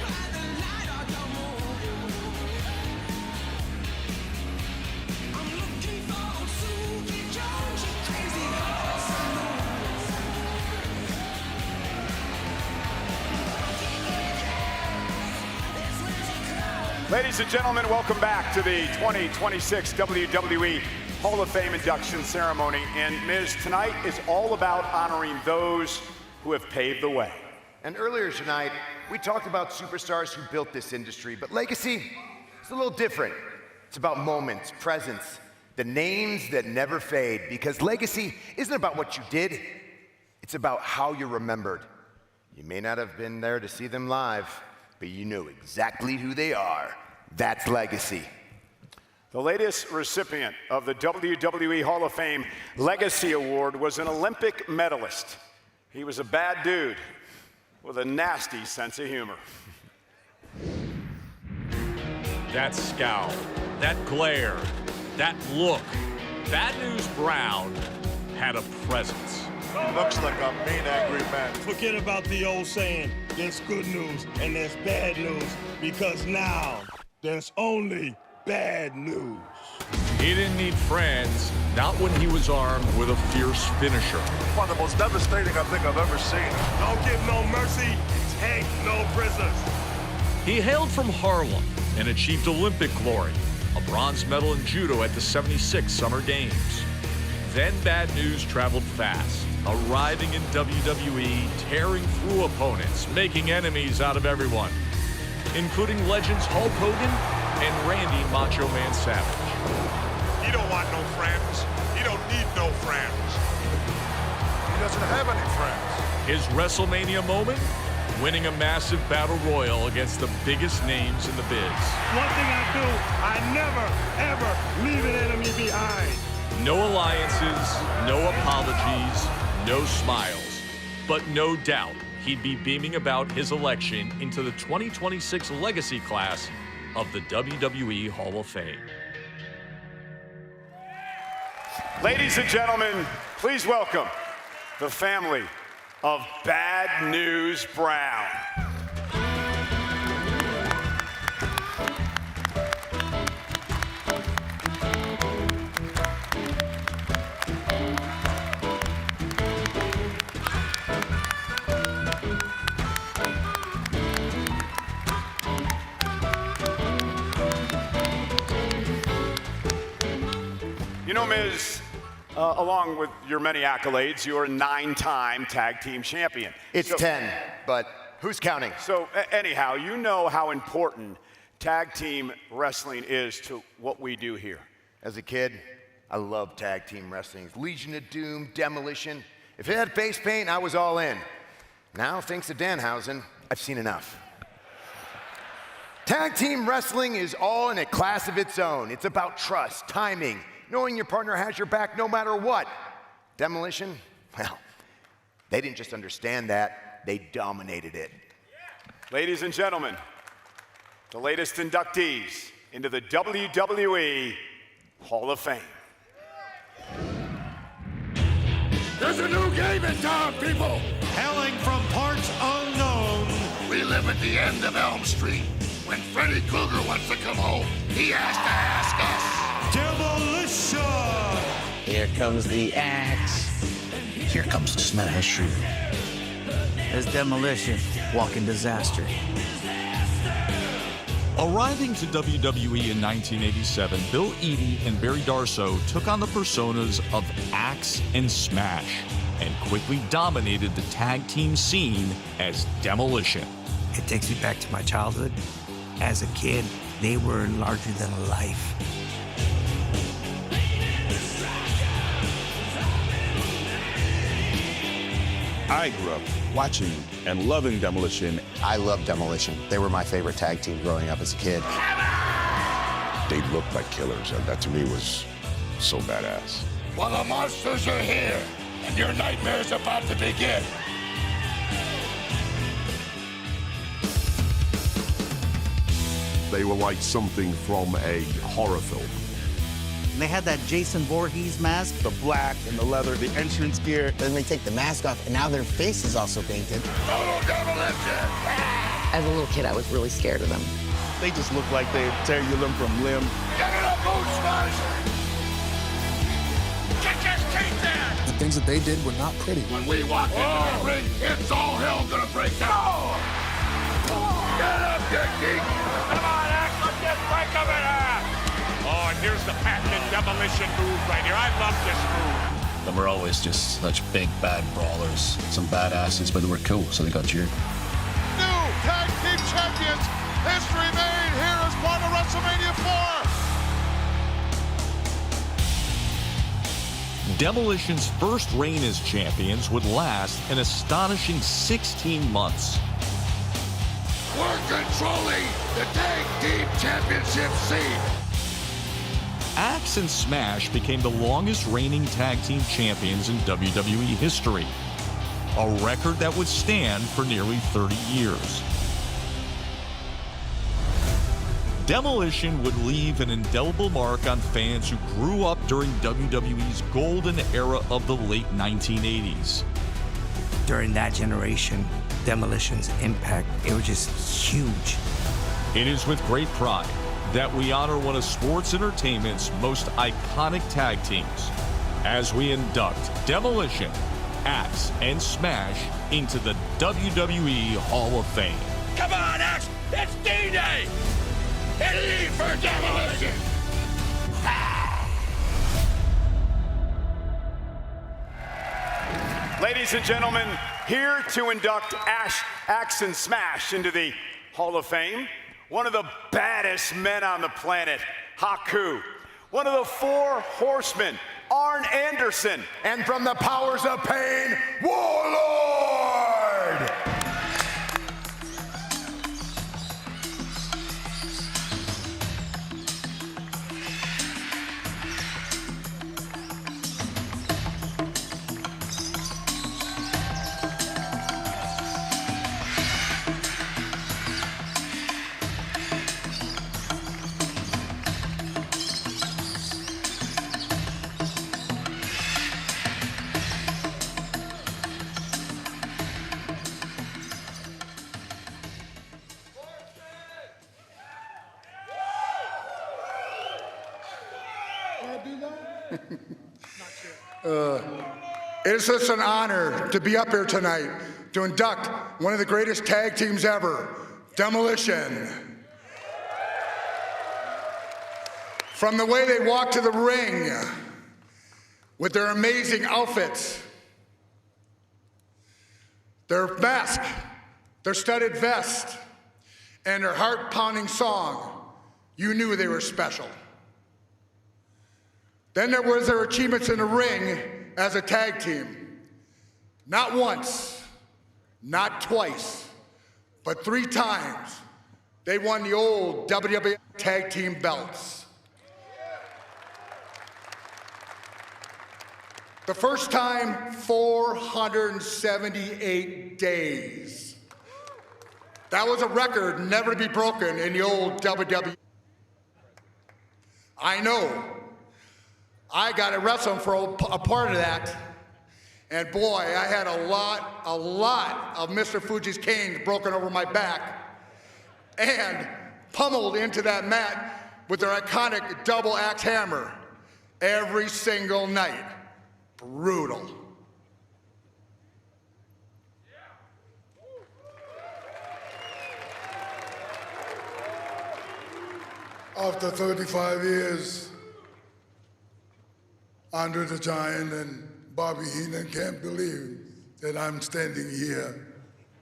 Ladies and gentlemen, welcome back to the 2026 WWE Hall of Fame induction ceremony. And Miz, tonight is all about honoring those who have paved the way. And earlier tonight, we talked about superstars who built this industry, but legacy is a little different. It's about moments, presence, the names that never fade, because legacy isn't about what you did, it's about how you're remembered. You may not have been there to see them live, but you know exactly who they are. That's legacy. The latest recipient of the WWE Hall of Fame Legacy Award was an Olympic medalist. He was a bad dude with a nasty sense of humor. That scowl, that glare, that look, Bad News Brown had a presence. Looks like a mean, angry man. Forget about the old saying, there's good news and there's bad news, because now there's only bad news. He didn't need friends, not when he was armed with a fierce finisher. One of the most devastating I think I've ever seen. Don't give no mercy, take no prisoners. He hailed from Harlem and achieved Olympic glory, a bronze medal in judo at the '76 Summer Games. Then bad news traveled fast, arriving in WWE, tearing through opponents, making enemies out of everyone, including legends Hulk Hogan and Randy Macho Man Savage. He don't want no friends. He don't need no friends. He doesn't have any friends. His WrestleMania moment? Winning a massive battle royal against the biggest names in the biz. One thing I do, I never, ever leave an enemy behind. No alliances, no apologies, no smiles. But no doubt he'd be beaming about his election into the 2026 legacy class of the WWE Hall of Fame. Ladies and gentlemen, please welcome the family of Bad News Brown. You know, Miz, along with your many accolades, you're a 9-time tag team champion. It's 10, but who's counting? So anyhow, you know how important tag team wrestling is to what we do here. As a kid, I loved tag team wrestling. Legion of Doom, Demolition. If it had face paint, I was all in. Now, thanks to Danhausen, I've seen enough. Tag team wrestling is all in a class of its own. It's about trust, timing, knowing your partner has your back no matter what. Demolition, well, they didn't just understand that, they dominated it. Ladies and gentlemen, the latest inductees into the WWE Hall of Fame. There's a new game in town, people. Hailing from parts unknown. We live at the end of Elm Street. When Freddy Krueger wants to come home, he has to ask us. Demolition! Here comes the axe. Here comes the smash. There's Demolition, walking disaster. Arriving to WWE in 1987, Bill Eadie and Barry Darsow took on the personas of Axe and Smash and quickly dominated the tag team scene as Demolition. It takes me back to my childhood. As a kid, they were larger than life. I grew up watching and loving Demolition. I love Demolition. They were my favorite tag team growing up as a kid. They looked like killers, and that to me was so badass. Well, the monsters are here, and your nightmare's about to begin. They were like something from a horror film. And they had that Jason Voorhees mask. The black and the leather, the entrance gear. Then they take the mask off, and now their face is also painted. Total Demolition! As a little kid, I was really scared of them. They just look like they'd tear you limb from limb. Get it up, boot smasher! Get his teeth in! The things that they did were not pretty. When we walk into the ring, it's all hell gonna break down. Get up, Dickie! Come on, Axe, let's just break him in half! Oh, and here's the patented Demolition move right here. I love this move. They were always just such big, bad brawlers. Some badasses, but they were cool, so they got cheered. New tag team champions! History made here as part of WrestleMania 4! Demolition's first reign as champions would last an astonishing 16 months. We're controlling the tag team championship scene! Axe and Smash became the longest reigning tag team champions in WWE history, a record that would stand for nearly 30 years. Demolition would leave an indelible mark on fans who grew up during WWE's golden era of the late 1980s. During that generation, Demolition's impact, it was just huge. It is with great pride that we honor one of sports entertainment's most iconic tag teams as we induct Demolition, Axe, and Smash into the WWE Hall of Fame. Come on, Axe! It's D-Day! And leave for Demolition! Ladies and gentlemen, here to induct Axe and Smash into the Hall of Fame, one of the baddest men on the planet, Haku. One of the Four Horsemen, Arn Anderson. And from the powers of pain, Warlord! It is such an honor to be up here tonight to induct one of the greatest tag teams ever, Demolition. From the way they walk to the ring with their amazing outfits, their mask, their studded vest, and their heart-pounding song, you knew they were special. Then there was their achievements in the ring as a tag team. Not once, not twice, but 3 times, they won the old WWE Tag Team belts. The first time, 478 days. That was a record never to be broken in the old WWE. I know. I got to wrestle for a part of that. And boy, I had a lot of Mr. Fuji's canes broken over my back and pummeled into that mat with their iconic double axe hammer every single night. Brutal. After 35 years, Andre the Giant and Bobby Heenan can't believe that I'm standing here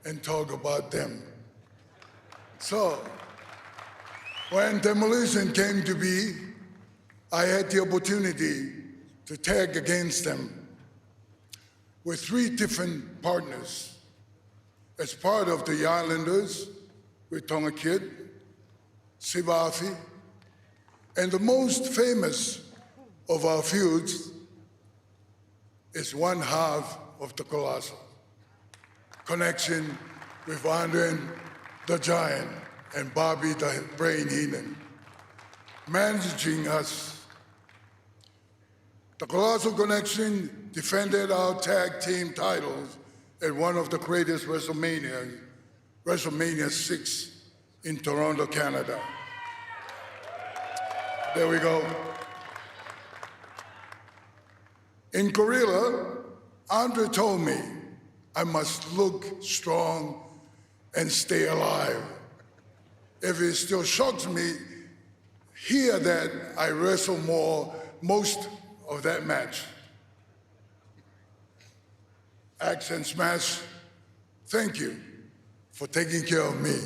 and talk about them. So, when Demolition came to be, I had the opportunity to tag against them with 3 different partners. As part of the Islanders, with Tonga Kid, Sivafi, and the most famous of our feuds is one half of the Colossal connection with Andre the Giant and Bobby the Brain Heenan, managing us. The Colossal Connection defended our tag team titles at one of the greatest WrestleMania, WrestleMania 6 in Toronto, Canada. There we go. In Gorilla, Andre told me I must look strong and stay alive. If it still shocks me, hear that I wrestle most of that match. Axe and Smash, thank you for taking care of me.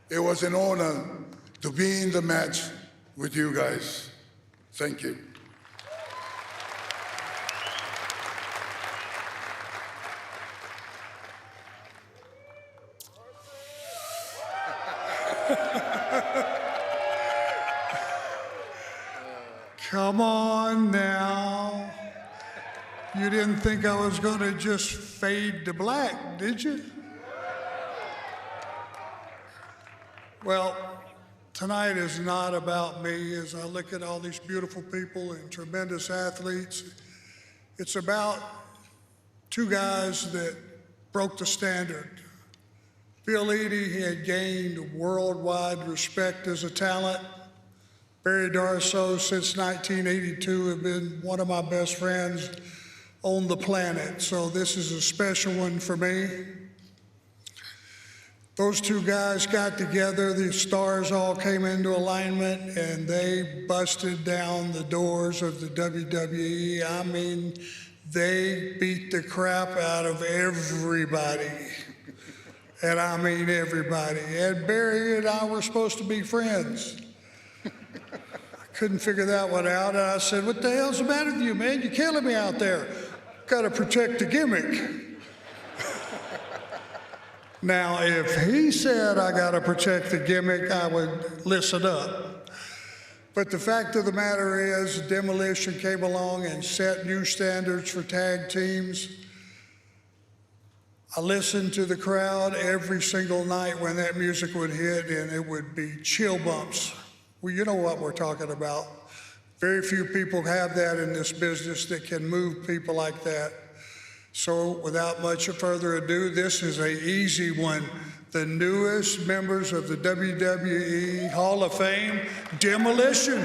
It was an honor to be in the match with you guys. Thank you. Come on now. You didn't think I was going to just fade to black, did you? Well, tonight is not about me as I look at all these beautiful people and tremendous athletes. It's about 2 guys that broke the standard. Bill Eadie, he had gained worldwide respect as a talent. Barry Darsow, since 1982, have been one of my best friends on the planet, so this is a special one for me. Those two guys got together, the stars all came into alignment, and they busted down the doors of the WWE. I mean, they beat the crap out of everybody. And I mean everybody. And Barry and I were supposed to be friends. I couldn't figure that one out, and I said, what the hell's the matter with you, man? You're killing me out there. Gotta protect the gimmick. Now, if he said I gotta protect the gimmick, I would listen up. But the fact of the matter is, Demolition came along and set new standards for tag teams. I listened to the crowd every single night when that music would hit, and it would be chill bumps. Well, you know what we're talking about. Very few people have that in this business that can move people like that. So without much further ado, this is an easy one. The newest members of the WWE Hall of Fame, Demolition.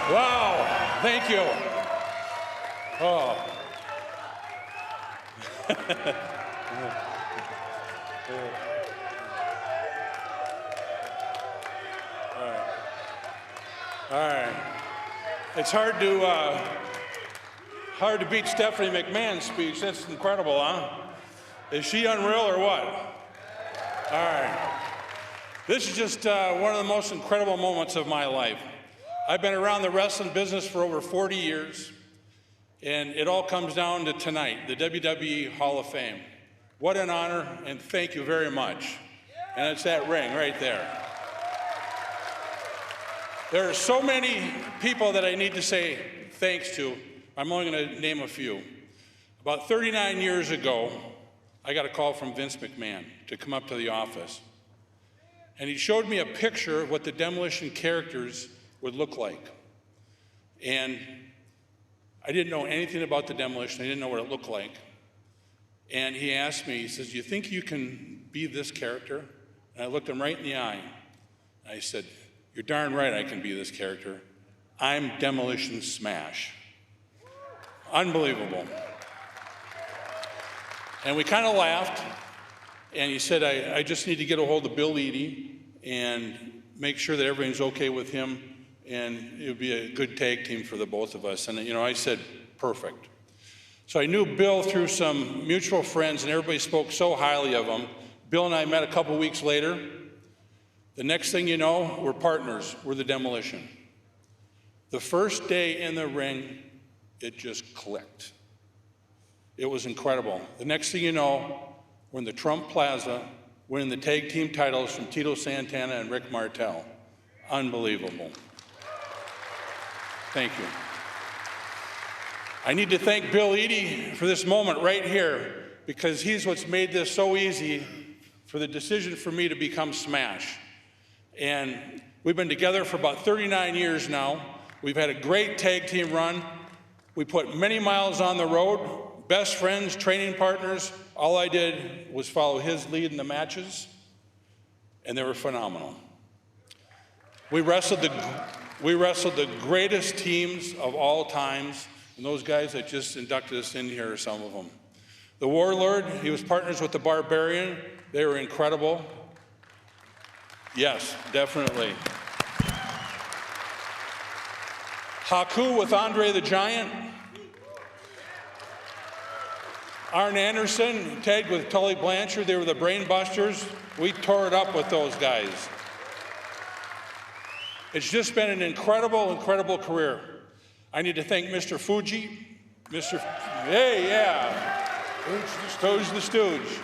Wow, thank you. Oh. All right. It's hard to beat Stephanie McMahon's speech. That's incredible, huh? Is she unreal or what? All right. This is just one of the most incredible moments of my life. I've been around the wrestling business for over 40 years, and it all comes down to tonight, the WWE Hall of Fame. What an honor, and thank you very much. And it's that ring right there. There are so many people that I need to say thanks to. I'm only going to name a few. About 39 years ago, I got a call from Vince McMahon to come up to the office. And he showed me a picture of what the Demolition characters would look like. And I didn't know anything about the Demolition. I didn't know what it looked like. And he asked me, he says, do you think you can be this character? And I looked him right in the eye. And I said, you're darn right I can be this character. I'm Demolition Smash. Unbelievable. And we kind of laughed. And he said, I just need to get a hold of Bill Eadie and make sure that everything's okay with him, and it would be a good tag team for the both of us. And, you know, I said, perfect. So I knew Bill through some mutual friends, and everybody spoke so highly of him. Bill and I met a couple weeks later. The next thing you know, we're partners. We're the Demolition. The first day in the ring, it just clicked. It was incredible. The next thing you know, we're in the Trump Plaza, winning the tag team titles from Tito Santana and Rick Martel. Unbelievable. Thank you. I need to thank Bill Eadie for this moment right here, because he's what's made this so easy for the decision for me to become Smash. And we've been together for about 39 years now. We've had a great tag team run. We put many miles on the road, best friends, training partners. All I did was follow his lead in the matches, and they were phenomenal. We wrestled the greatest teams of all times, and those guys that just inducted us in here are some of them. The Warlord, he was partners with the Barbarian. They were incredible. Yes, definitely. Haku with Andre the Giant. Arn Anderson tagged with Tully Blanchard. They were the Brain Busters. We tore it up with those guys. It's just been an incredible, incredible career. I need to thank Mr. Fuji, hey, yeah, Stooge the Stooge.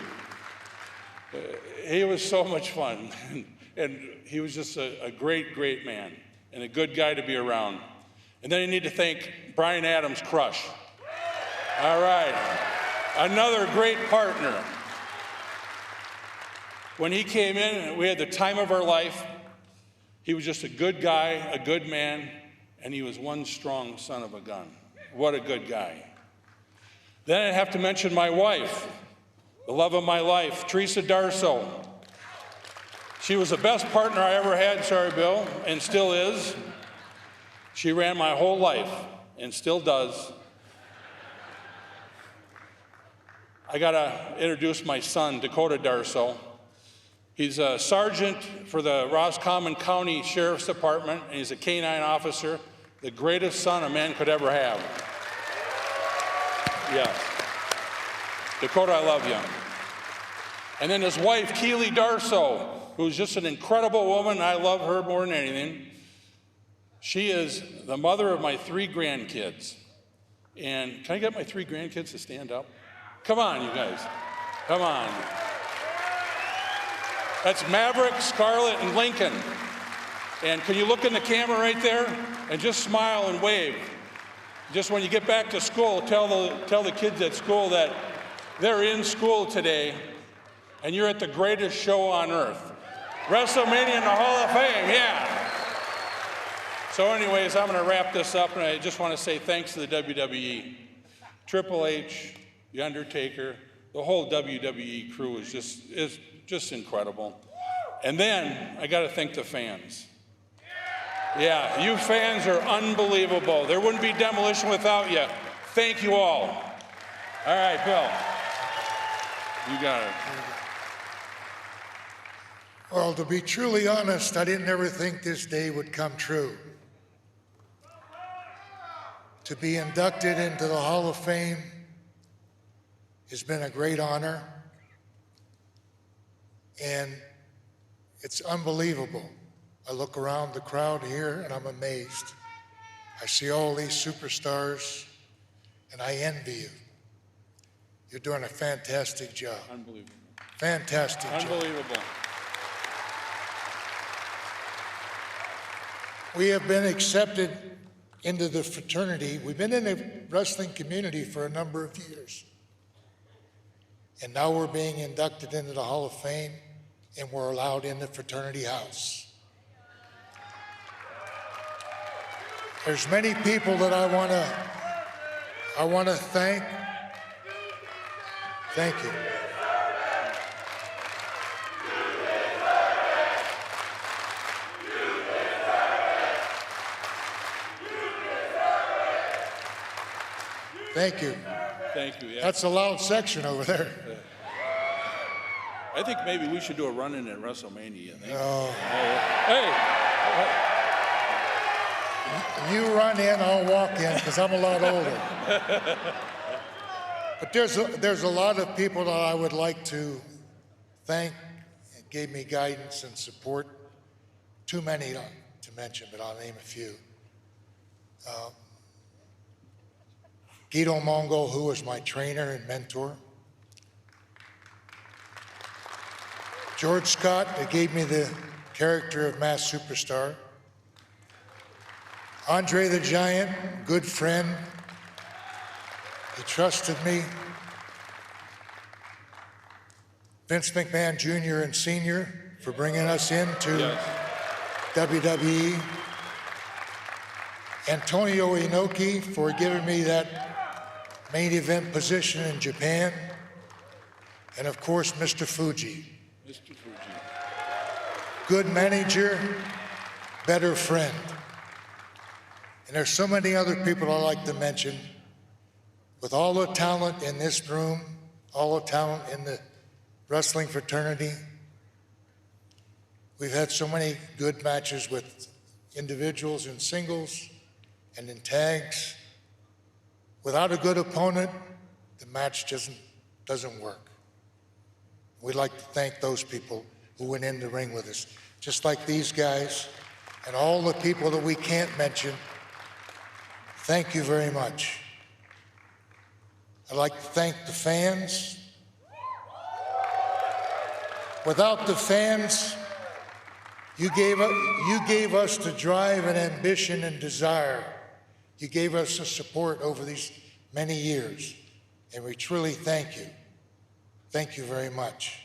He was so much fun, and he was just a great, great man and a good guy to be around. And then I need to thank Brian Adams' crush. All right, another great partner. When he came in, we had the time of our life. He was just a good guy, a good man, and he was one strong son of a gun. What a good guy. Then I have to mention my wife, the love of my life, Teresa Darso. She was the best partner I ever had, sorry, Bill, and still is. She ran my whole life and still does. I gotta introduce my son, Dakota Darso. He's a sergeant for the Roscommon County Sheriff's Department, and he's a canine officer, the greatest son a man could ever have. Yes. Dakota, I love you. And then his wife, Keely Darso, who's just an incredible woman. I love her more than anything. She is the mother of my 3 grandkids. And can I get my 3 grandkids to stand up? Come on, you guys. Come on. That's Maverick, Scarlett, and Lincoln. And can you look in the camera right there and just smile and wave? Just when you get back to school, tell the kids at school that they're in school today and you're at the greatest show on earth. WrestleMania in the Hall of Fame, yeah. So anyways, I'm gonna wrap this up, and I just wanna say thanks to the WWE. Triple H, The Undertaker, the whole WWE crew is just incredible. And then I gotta thank the fans. Yeah, you fans are unbelievable. There wouldn't be Demolition without you. Thank you all. All right, Bill. You got it. Well, to be truly honest, I didn't ever think this day would come true. To be inducted into the Hall of Fame has been a great honor, and it's unbelievable. I look around the crowd here and I'm amazed. I see all these superstars and I envy you. You're doing a fantastic job. Unbelievable. Fantastic job. Unbelievable. We have been accepted into the fraternity. We've been in the wrestling community for a number of years. And now we're being inducted into the Hall of Fame, and we're allowed in the fraternity house. There's many people that I want to thank. Thank you. Thank you. Thank you. Yeah. That's a loud section over there. I think maybe we should do a run-in at WrestleMania. Oh. Hey. You run in, I'll walk in, because I'm a lot older. But there's a lot of people that I would like to thank and gave me guidance and support. Too many to mention, but I'll name a few. Guido Mongol, who was my trainer and mentor. George Scott, that gave me the character of Masked Superstar. Andre the Giant, good friend. He trusted me. Vince McMahon Jr. and Sr. for bringing us into WWE. Antonio Inoki for giving me that main event position in Japan. And of course, Mr. Fuji. Mr. Fuji. Good manager, better friend. And there's so many other people I like to mention. With all the talent in this room, all the talent in the wrestling fraternity, we've had so many good matches with individuals in singles and in tags. Without a good opponent, the match doesn't work. We'd like to thank those people who went in the ring with us, just like these guys and all the people that we can't mention Thank you very much. I'd like to thank the fans. Without the fans, you gave us the drive and ambition and desire. You gave us the support over these many years, and we truly thank you. Thank you very much.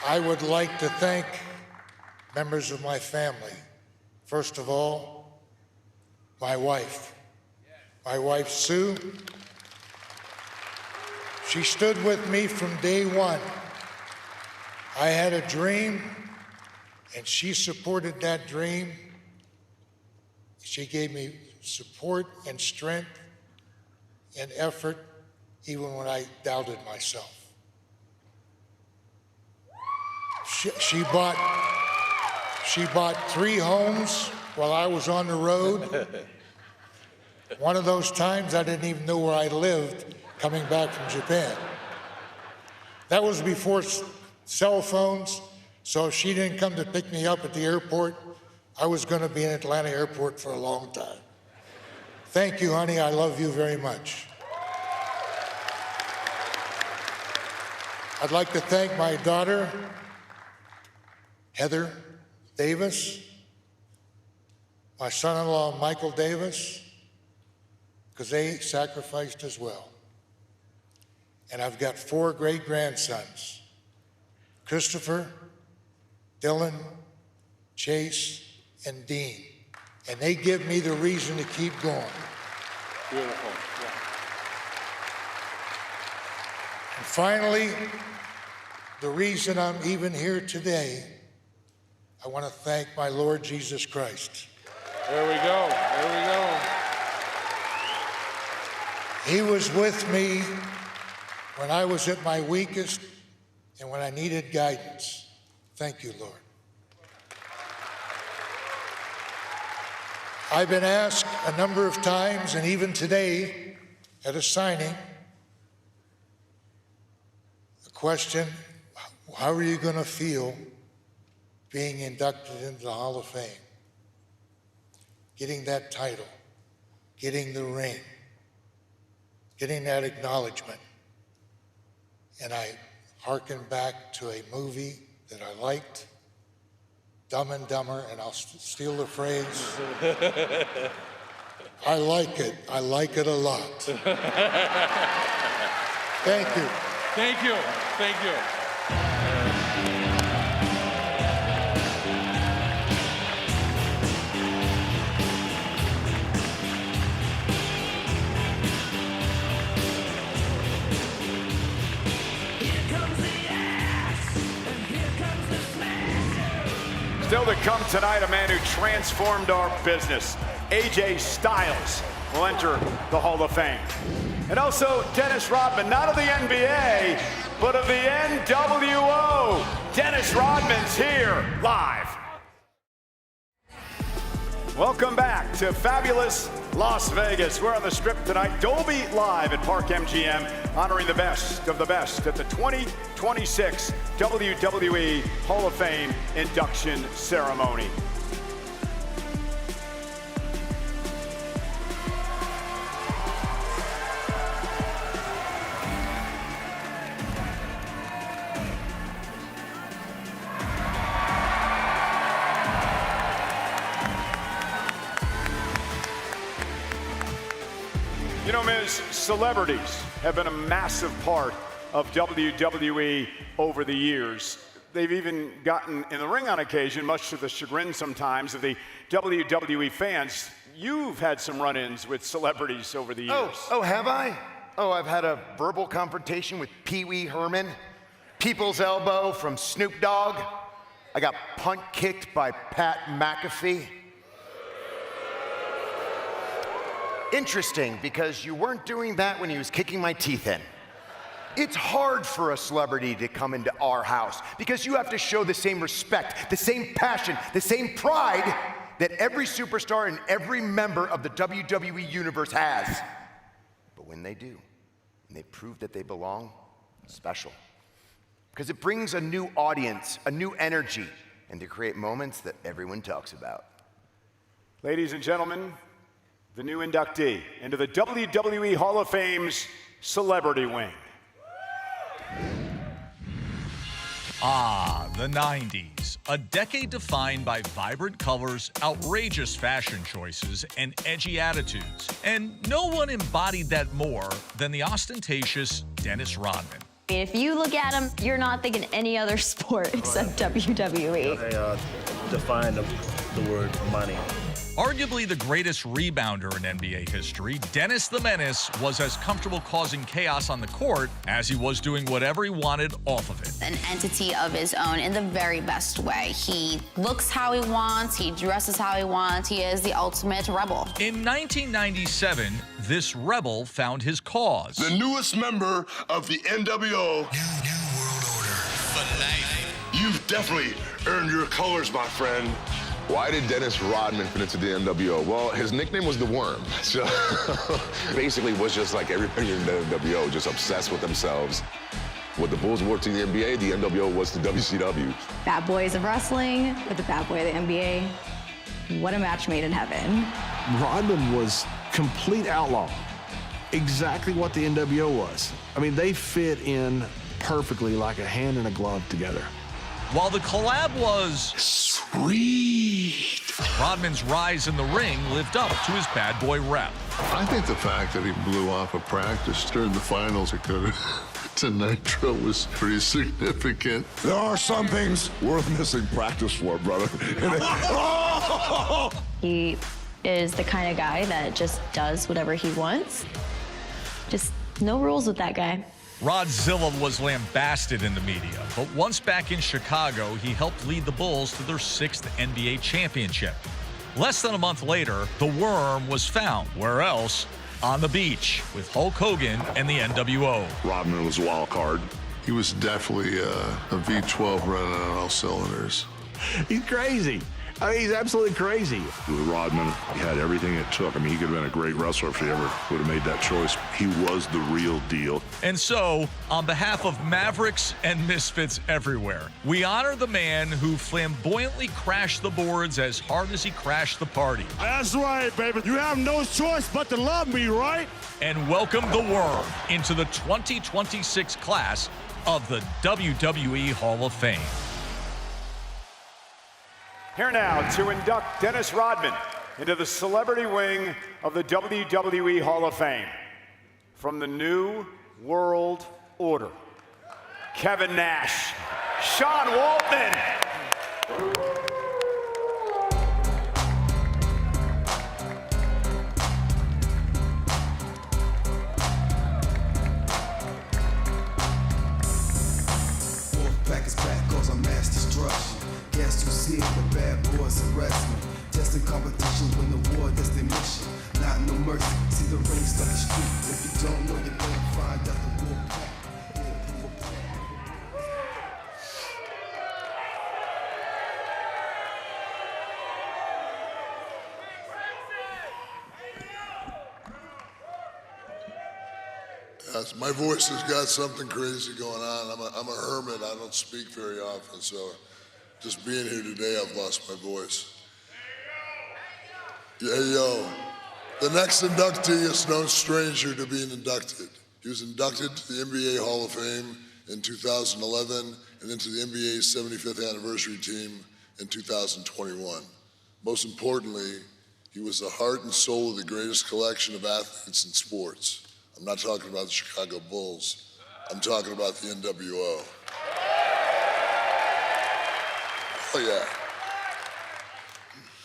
I would like to thank members of my family. First of all, my wife. My wife, Sue. She stood with me from day one. I had a dream, and she supported that dream. She gave me support and strength and effort, even when I doubted myself. She bought 3 homes while I was on the road. One of those times I didn't even know where I lived coming back from Japan. That was before cell phones, so if she didn't come to pick me up at the airport, I was going to be in Atlanta Airport for a long time. Thank you, honey. I love you very much. I'd like to thank my daughter, Heather Davis, my son-in-law, Michael Davis, because they sacrificed as well. And I've got 4 great-grandsons, Christopher, Dylan, Chase, and Dean. And they give me the reason to keep going. Beautiful. Yeah. And finally, the reason I'm even here today, I want to thank my Lord Jesus Christ. There we go. There we go. He was with me when I was at my weakest and when I needed guidance. Thank you, Lord. I've been asked a number of times, and even today at a signing, the question, how are you going to feel being inducted into the Hall of Fame? Getting that title, getting the ring, getting that acknowledgement. And I hearken back to a movie that I liked, Dumb and Dumber, and I'll steal the phrase. I like it. I like it a lot. Thank you. Thank you. Thank you. Still to come tonight, a man who transformed our business. AJ Styles will enter the Hall of Fame. And also Dennis Rodman, not of the NBA, but of the NWO. Dennis Rodman's here live. Welcome back to fabulous Las Vegas. We're on the Strip tonight, Dolby Live at Park MGM, honoring the best of the best at the 2026 WWE Hall of Fame induction ceremony. You know, Miz, celebrities have been a massive part of WWE over the years. They've even gotten in the ring on occasion, much to the chagrin sometimes of the WWE fans. You've had some run-ins with celebrities over the years. Oh, have I? Oh, I've had a verbal confrontation with Pee Wee Herman, People's Elbow from Snoop Dogg. I got punt kicked by Pat McAfee. Interesting, because you weren't doing that when he was kicking my teeth in. It's hard for a celebrity to come into our house because you have to show the same respect, the same passion, the same pride that every superstar and every member of the WWE universe has. But when they do, and they prove that they belong, it's special. Because it brings a new audience, a new energy, and to create moments that everyone talks about. Ladies and gentlemen, the new inductee into the WWE Hall of Fame's Celebrity Wing. Ah, the 90s. A decade defined by vibrant colors, outrageous fashion choices, and edgy attitudes. And no one embodied that more than the ostentatious Dennis Rodman. If you look at him, you're not thinking any other sport except WWE. They defined the word money. Arguably the greatest rebounder in NBA history, Dennis the Menace was as comfortable causing chaos on the court as he was doing whatever he wanted off of it. An entity of his own in the very best way. He looks how he wants, he dresses how he wants, he is the ultimate rebel. In 1997, this rebel found his cause. The newest member of the NWO. New World Order for life. You've definitely earned your colors, my friend. Why did Dennis Rodman fit into the NWO? Well, his nickname was the Worm. So basically was just like everybody in the NWO, just obsessed with themselves. What the Bulls were to the NBA, the NWO was to WCW. Bad boys of wrestling with the bad boy of the NBA. What a match made in heaven. Rodman was complete outlaw. Exactly what the NWO was. I mean, they fit in perfectly like a hand and a glove together. While the collab was sweet, Rodman's rise in the ring lived up to his bad boy rep. I think the fact that he blew off a practice during the finals to Nitro was pretty significant. There are some things worth missing practice for, brother. He is the kind of guy that just does whatever he wants. Just no rules with that guy. Rodzilla was lambasted in the media, but once back in Chicago, he helped lead the Bulls to their 6th NBA championship. Less than a month later, the Worm was found. Where else? On the beach with Hulk Hogan and the NWO. Rodman was a wild card. He was definitely a V12 running on all cylinders. He's crazy. I mean, he's absolutely crazy. With Rodman, he had everything it took. I mean, he could have been a great wrestler if he ever would have made that choice. He was the real deal. And so, on behalf of Mavericks and Misfits everywhere, we honor the man who flamboyantly crashed the boards as hard as he crashed the party. That's right, baby. You have no choice but to love me, right? And welcome the Worm into the 2026 class of the WWE Hall of Fame. Here now to induct Dennis Rodman into the celebrity wing of the WWE Hall of Fame. From the New World Order, Kevin Nash, Sean Waltman. Wolfpack is back cause I'm mass destruction. Guess who see it, the bad boys arrest me. Testing competition, win the war, that's their mission. Not no mercy, see the ring stuck the street. If you don't know, you better find out the Wolfpack. Yes, my voice has got something crazy going on. I'm a hermit. I don't speak very often, so just being here today, I've lost my voice. Yeah, yo. The next inductee is no stranger to being inducted. He was inducted to the NBA Hall of Fame in 2011 and into the NBA's 75th anniversary team in 2021. Most importantly, he was the heart and soul of the greatest collection of athletes in sports. I'm not talking about the Chicago Bulls. I'm talking about the NWO. Oh yeah.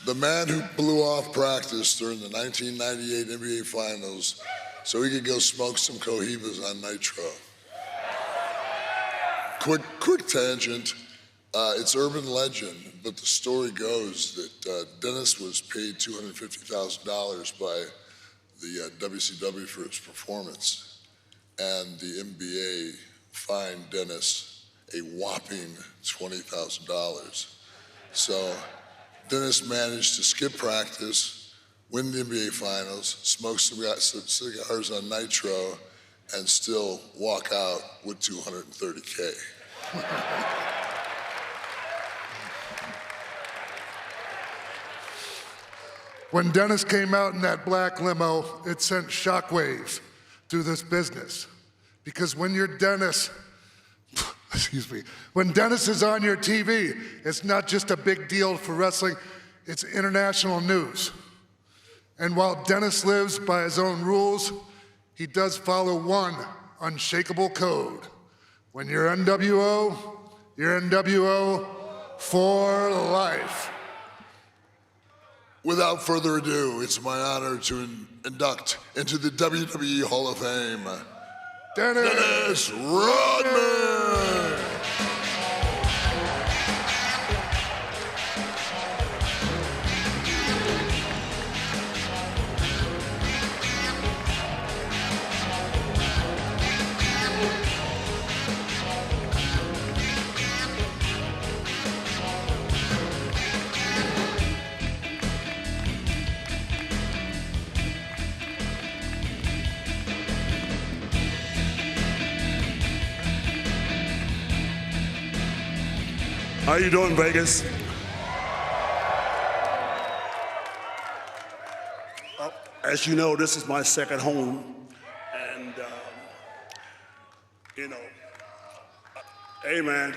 The man who blew off practice during the 1998 NBA Finals so he could go smoke some Cohibas on Nitro. Quick tangent. It's urban legend, but the story goes that Dennis was paid $250,000 by the WCW for his performance, and the NBA fined Dennis a whopping $20,000. So Dennis managed to skip practice, win the NBA Finals, smoke some cigars on Nitro, and still walk out with $230K. When Dennis came out in that black limo, it sent shockwaves through this business. Because when you're Dennis, excuse me, when Dennis is on your TV, it's not just a big deal for wrestling, it's international news. And while Dennis lives by his own rules, he does follow one unshakable code. When you're NWO, you're NWO for life. Without further ado, it's my honor to induct into the WWE Hall of Fame, Dennis Rodman! How you doing, Vegas? As you know, this is my second home, and you know, hey man,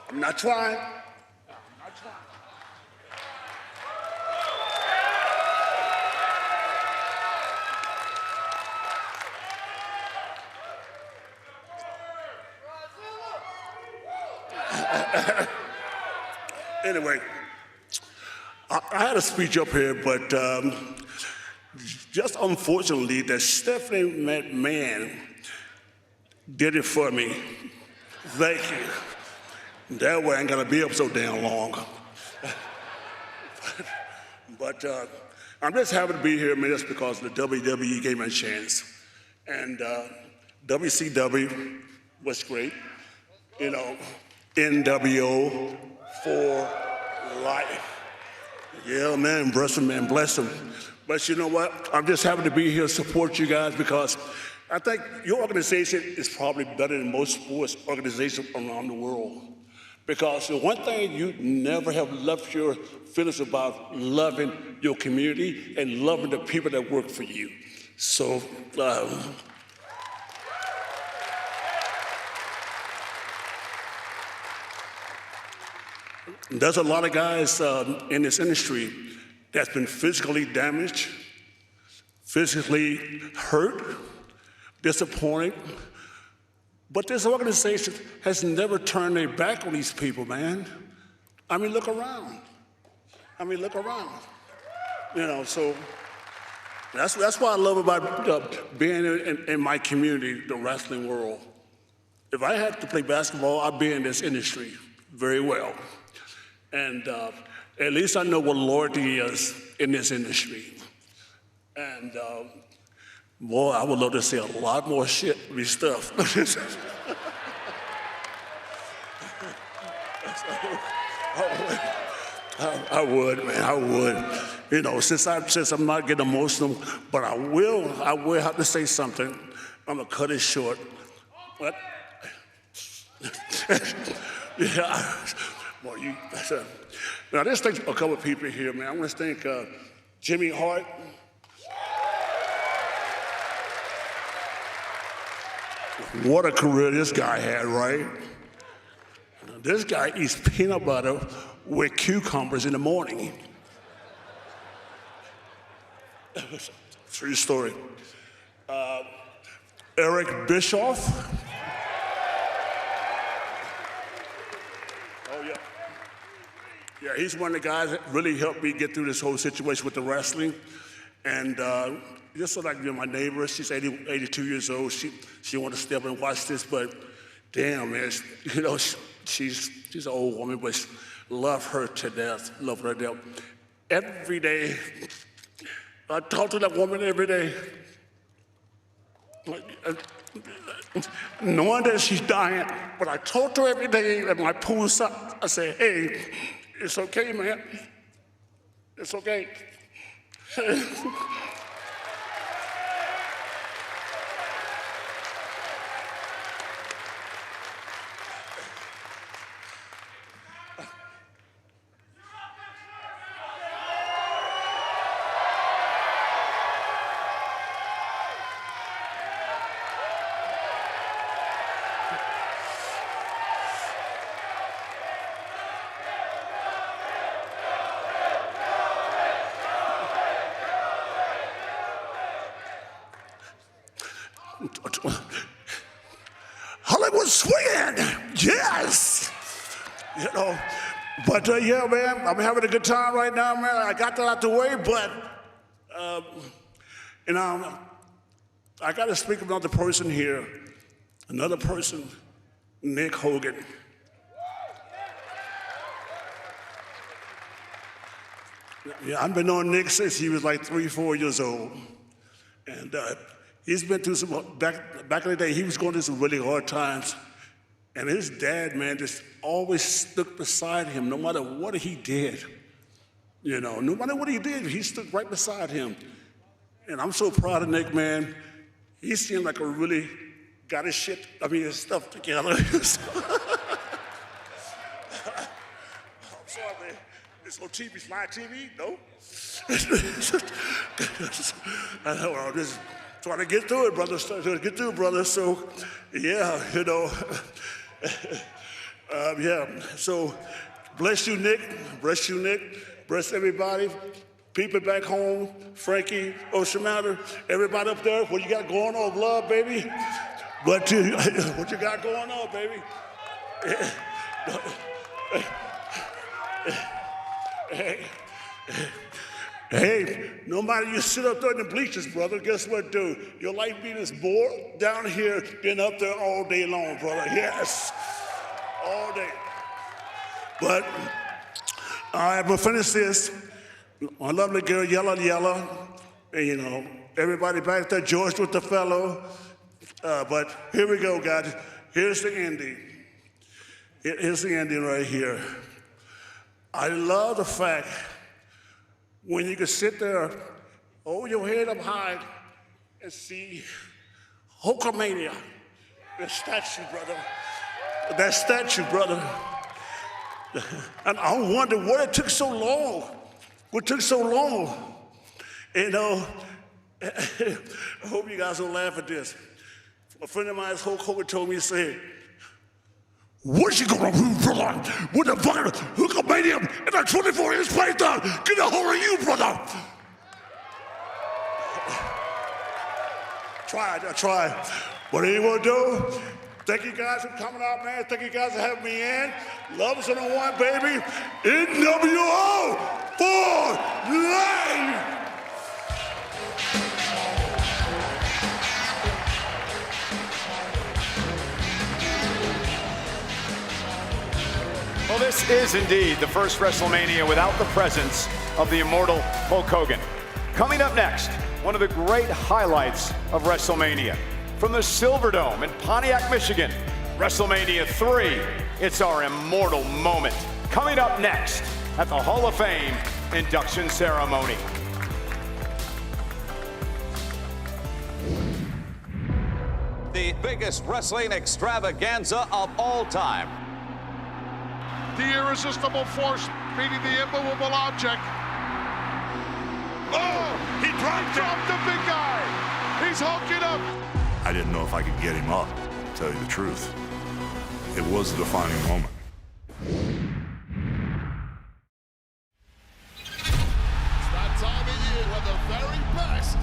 I'm not trying. Anyway, I had a speech up here, but just unfortunately, that Stephanie McMahon did it for me. Thank you. That way I ain't gonna be up so damn long. But I'm just happy to be here, man, just because the WWE gave me a chance. And WCW was great. You know, NWO for life. Yeah, man, bless him, man, bless him. But you know what? I'm just happy to be here to support you guys because I think your organization is probably better than most sports organizations around the world. Because the one thing you never have left your feelings about loving your community and loving the people that work for you. So, there's a lot of guys in this industry that's been physically damaged, physically hurt, disappointed. But this organization has never turned their back on these people, man. I mean, look around. Look around. You know, so that's what I love about being in my community, the wrestling world. If I had to play basketball, I'd be in this industry very well. And at least I know what loyalty is in this industry. And boy, I would love to see a lot more shit with this stuff. I would, man, I would. You know, since I'm not getting emotional, but I will have to say something. I'm gonna cut it short. But yeah. Boy, now let's thank a couple of people here, man. I want to thank Jimmy Hart. What a career this guy had, right? This guy eats peanut butter with cucumbers in the morning. True story. Eric Bischoff. Yeah, he's one of the guys that really helped me get through this whole situation with the wrestling. And just so like my neighbor, she's 82 years old. She wanted to step and watch this, but damn, man, you know, she's an old woman, but love her to death, love her to death. Every day, I talk to that woman every day. Knowing that she's dying, but I talk to her every day at my poolside. I say, hey, it's okay, man. It's okay. Hollywood swinging, yes. You know, but yeah, man, I'm having a good time right now, man. I got that out the way, but you know, I got to speak of another person here. Another person, Nick Hogan. Yeah, I've been knowing Nick since he was like 3, 4 years old. And he's been through some, back in the day, he was going through some really hard times. And his dad, man, just always stuck beside him no matter what he did. You know, no matter what he did, he stood right beside him. And I'm so proud of Nick, man. He seemed like a really got his his stuff together. I'm sorry, man. It's on TV, live TV, no? I'm just trying to get through it, brother. So, yeah, you know. Yeah, so bless you, Nick. Bless everybody. People back home, Frankie, Oceanata, everybody up there. What you got going on, love, baby? What you got going on, baby? Hey, no matter you sit up there in the bleachers, brother, guess what, dude? Your life being is more down here than up there all day long, brother. Yes, all day. But I'm gonna finish this. My lovely girl, Yella, and you know, everybody back there, George with the fellow. But here we go, guys. Here's the ending. Here's the ending right here. I love the fact when you can sit there, hold your head up high, and see Hulkamania, that statue, brother. And I wonder what it took so long. You know, I hope you guys will laugh at this. A friend of mine, Hulk Hogan, told me, he said, "What's you gonna do, brother, with the fucking Hulkamania and a 24-inch python? Get a hold of you, brother." Try. What are you gonna do? Thank you guys for coming out, man. Thank you guys for having me in. Love us in the one, baby. NWO for life. Well, this is indeed the first WrestleMania without the presence of the immortal Hulk Hogan. Coming up next, one of the great highlights of WrestleMania. From the Silverdome in Pontiac, Michigan, WrestleMania 3, it's our immortal moment. Coming up next at the Hall of Fame induction ceremony. The biggest wrestling extravaganza of all time. The irresistible force meeting the immovable object. Oh, he dropped the big guy. He's hulking up. I didn't know if I could get him up, to tell you the truth. It was the defining moment. It's that time of year when the very best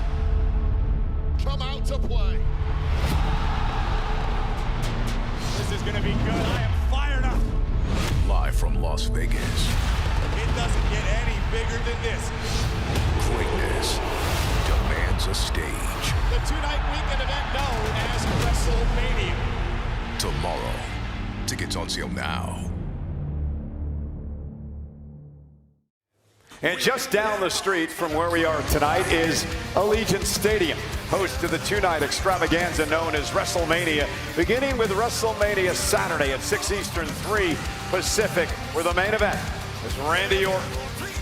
come out to play. This is gonna be good. I am fired up. Live from Las Vegas. It doesn't get any bigger than this. Greatness demands a stage. The two-night weekend event known as WrestleMania. Tomorrow. Tickets on sale now. And just down the street from where we are tonight is Allegiant Stadium, host to the two-night extravaganza known as WrestleMania, beginning with WrestleMania Saturday at 6 Eastern, 3 Pacific, where the main event is Randy Orton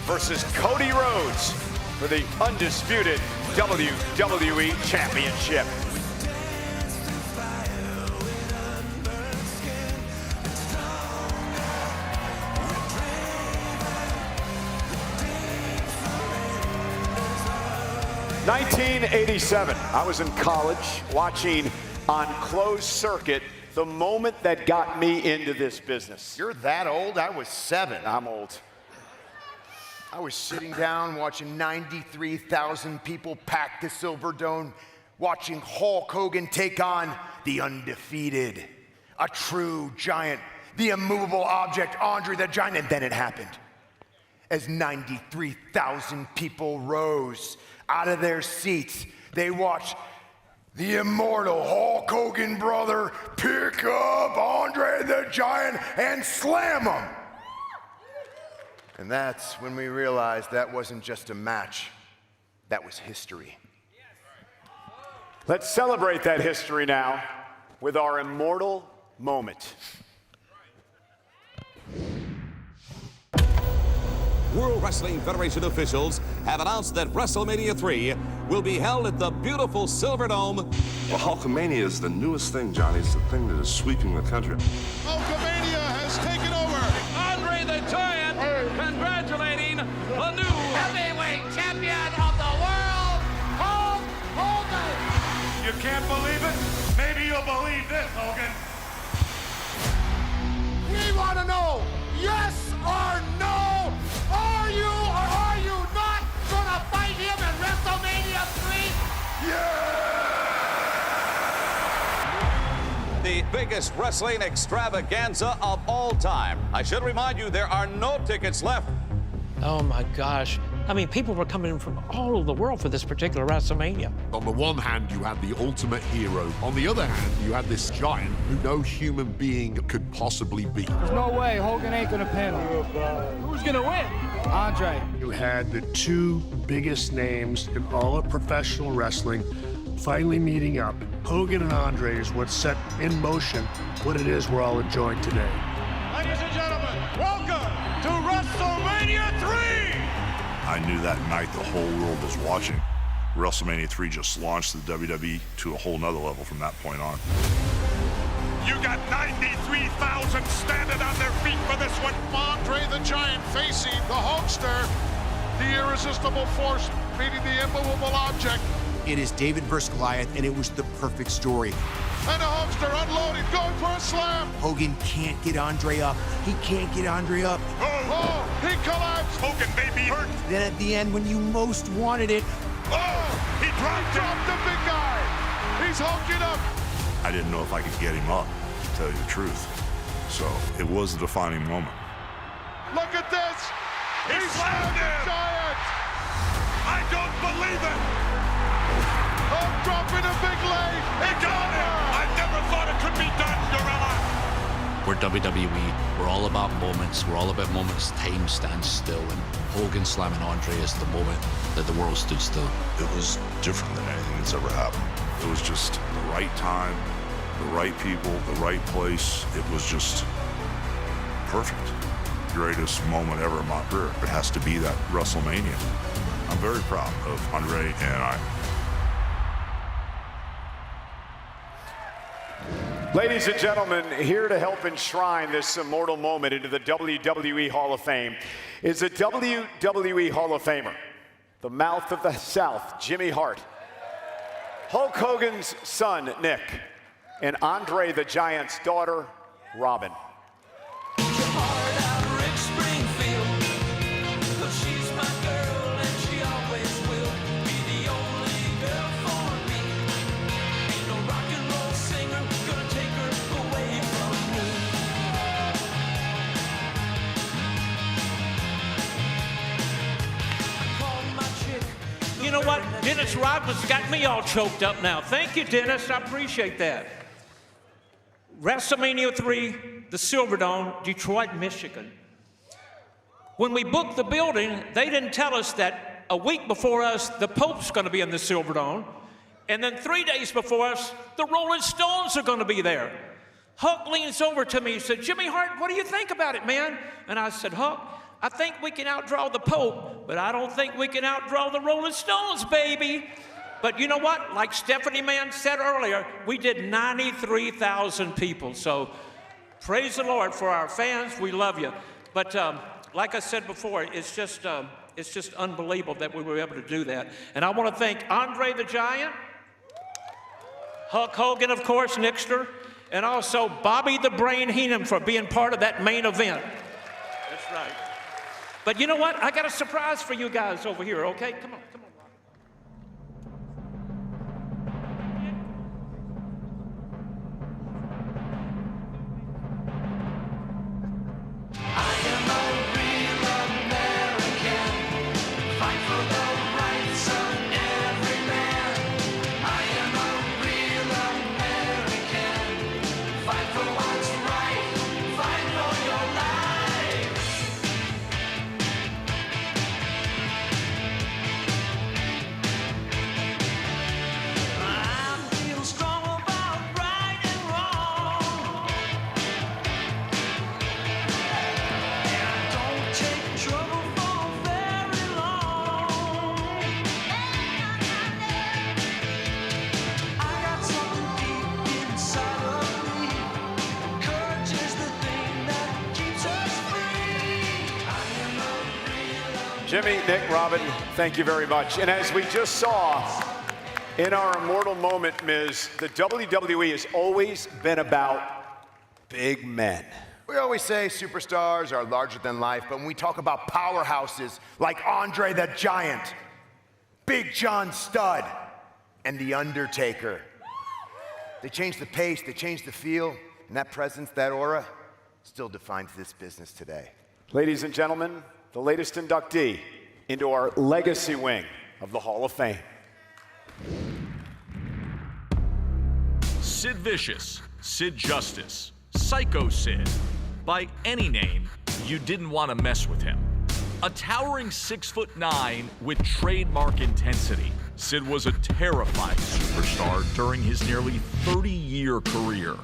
versus Cody Rhodes for the undisputed WWE Championship. '87. I was in college watching on closed circuit the moment that got me into this business. You're that old? I was 7. I'm old. I was sitting down watching 93,000 people pack the Silverdome watching Hulk Hogan take on the undefeated, a true giant, the immovable object, Andre the Giant. And then it happened. As 93,000 people rose out of their seats, they watched the immortal Hulk Hogan brother pick up Andre the Giant and slam him. And that's when we realized that wasn't just a match, that was history. Let's celebrate that history now with our immortal moment. World Wrestling Federation officials have announced that WrestleMania 3 will be held at the beautiful Silverdome. Well, Hulkamania is the newest thing, Johnny. It's the thing that is sweeping the country. Hulkamania has taken over. Andre the Giant congratulating the new Heavyweight champion of the world, Hulk Hogan. You can't believe it? Maybe you'll believe this, Hogan. We want to know, yes or no, are you or are you not going to fight him at WrestleMania 3? The biggest wrestling extravaganza of all time. I should remind you, there are no tickets left. Oh my gosh. I mean, people were coming in from all over the world for this particular WrestleMania. On the one hand, you had the ultimate hero. On the other hand, you had this giant who no human being could possibly beat. There's no way Hogan ain't gonna pin him. Who's gonna win? Andre. You had the two biggest names in all of professional wrestling finally meeting up. Hogan and Andre is what set in motion what it is we're all enjoying today. Ladies and gentlemen, welcome to WrestleMania 3! I knew that night the whole world was watching. WrestleMania 3 just launched the WWE to a whole nother level from that point on. You got 93,000 standing on their feet for this one. Andre the Giant facing the Hulkster, the irresistible force meeting the immovable object. It is David versus Goliath, and it was the perfect story. And the Hulkster unloading, going for a slam. Hogan can't get Andre up. He can't get Andre up. Oh, he collapsed. Hogan may be hurt. Then at the end, when you most wanted it, he dropped the big guy. He's hulking up. I didn't know if I could get him up, to tell you the truth. So it was a defining moment. Look at this. He slammed him. Giant. I don't believe it. Hulk dropping a big leg. He got him. I never thought it could be done, Gorilla. We're WWE. We're all about moments. We're all about moments. Time stands still. And Hogan slamming Andre is the moment that the world stood still. It was different than anything that's ever happened. It was just the right time, the right people, the right place. It was just perfect. Greatest moment ever in my career. It has to be that WrestleMania. I'm very proud of Andre and I. Ladies and gentlemen, here to help enshrine this immortal moment into the WWE Hall of Fame is a WWE Hall of Famer, the mouth of the South, Jimmy Hart, Hulk Hogan's son, Nick, and Andre the Giant's daughter, Robin. you know what? Dennis Rodman's got me all choked up now. Thank you, Dennis. I appreciate that. WrestleMania 3, the Silverdome, Detroit, Michigan. When we booked the building, they didn't tell us that a week before us, the Pope's going to be in the Silverdome. And then 3 days before us, the Rolling Stones are going to be there. Huck leans over to me and said, Jimmy Hart, what do you think about it, man? And I said, Huck, I think we can outdraw the Pope, but I don't think we can outdraw the Rolling Stones, baby. But you know what? Like Stephanie Mann said earlier, we did 93,000 people. So praise the Lord for our fans. We love you. But like I said before, it's just unbelievable that we were able to do that. And I want to thank Andre the Giant, Hulk Hogan, of course, Nixter, and also Bobby the Brain Heenan for being part of that main event. That's right. But you know what? I got a surprise for you guys over here, okay? Come on, come on. Jimmy, Nick, Robin, thank you very much. And as we just saw in our immortal moment, Miz, the WWE has always been about big men. We always say superstars are larger than life, but when we talk about powerhouses like Andre the Giant, Big John Studd, and The Undertaker, they change the pace, they change the feel, and that presence, that aura, still defines this business today. Ladies and gentlemen, the latest inductee into our legacy wing of the Hall of Fame. Sid Vicious, Sid Justice, Psycho Sid. By any name, you didn't want to mess with him. A towering 6'9" with trademark intensity, Sid was a terrifying superstar during his nearly 30-year career.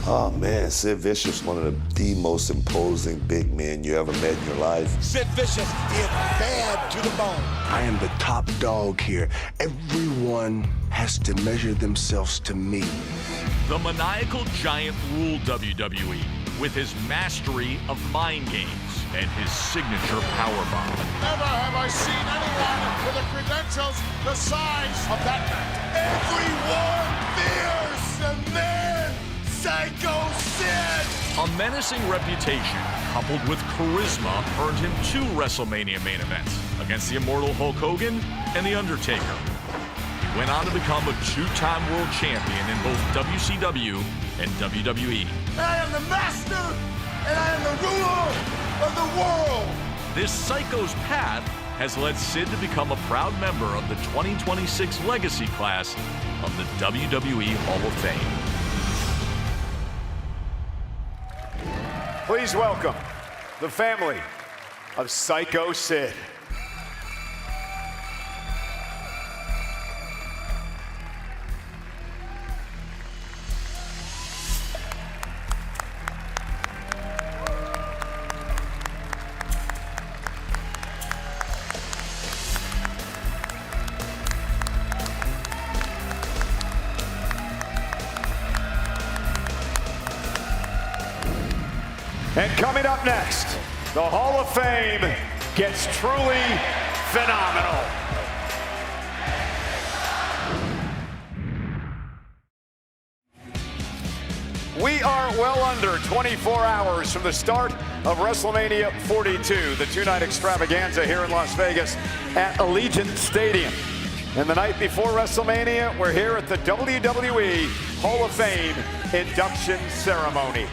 Oh man, Sid Vicious, one of the most imposing big men you ever met in your life. Sid Vicious is bad to the bone. I am the top dog here. Everyone has to measure themselves to me. The maniacal giant ruled WWE with his mastery of mind games and his signature powerbomb. Never have I seen anyone with the credentials the size of that man. Everyone fears the man, Psycho Sid. A menacing reputation coupled with charisma earned him 2 WrestleMania main events against the immortal Hulk Hogan and The Undertaker. He went on to become a 2-time world champion in both WCW and WWE. I am the master, and I am the ruler of the world. This psycho's path has led Sid to become a proud member of the 2026 legacy class of the WWE Hall of Fame. Please welcome the family of Psycho Sid. And coming up next, the Hall of Fame gets truly phenomenal. We are well under 24 hours from the start of WrestleMania 42, the 2-night extravaganza here in Las Vegas at Allegiant Stadium. And the night before WrestleMania, we're here at the WWE Hall of Fame induction ceremony.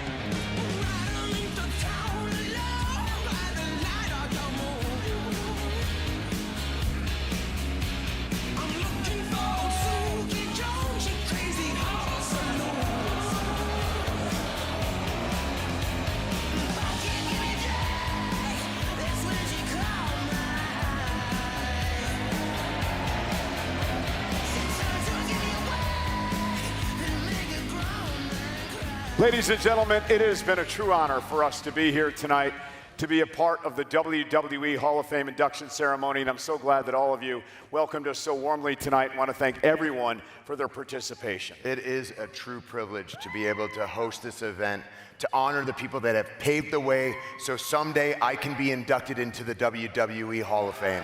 Ladies and gentlemen, it has been a true honor for us to be here tonight, to be a part of the WWE Hall of Fame induction ceremony, and I'm so glad that all of you welcomed us so warmly tonight. I want to thank everyone for their participation. It is a true privilege to be able to host this event, to honor the people that have paved the way so someday I can be inducted into the WWE Hall of Fame.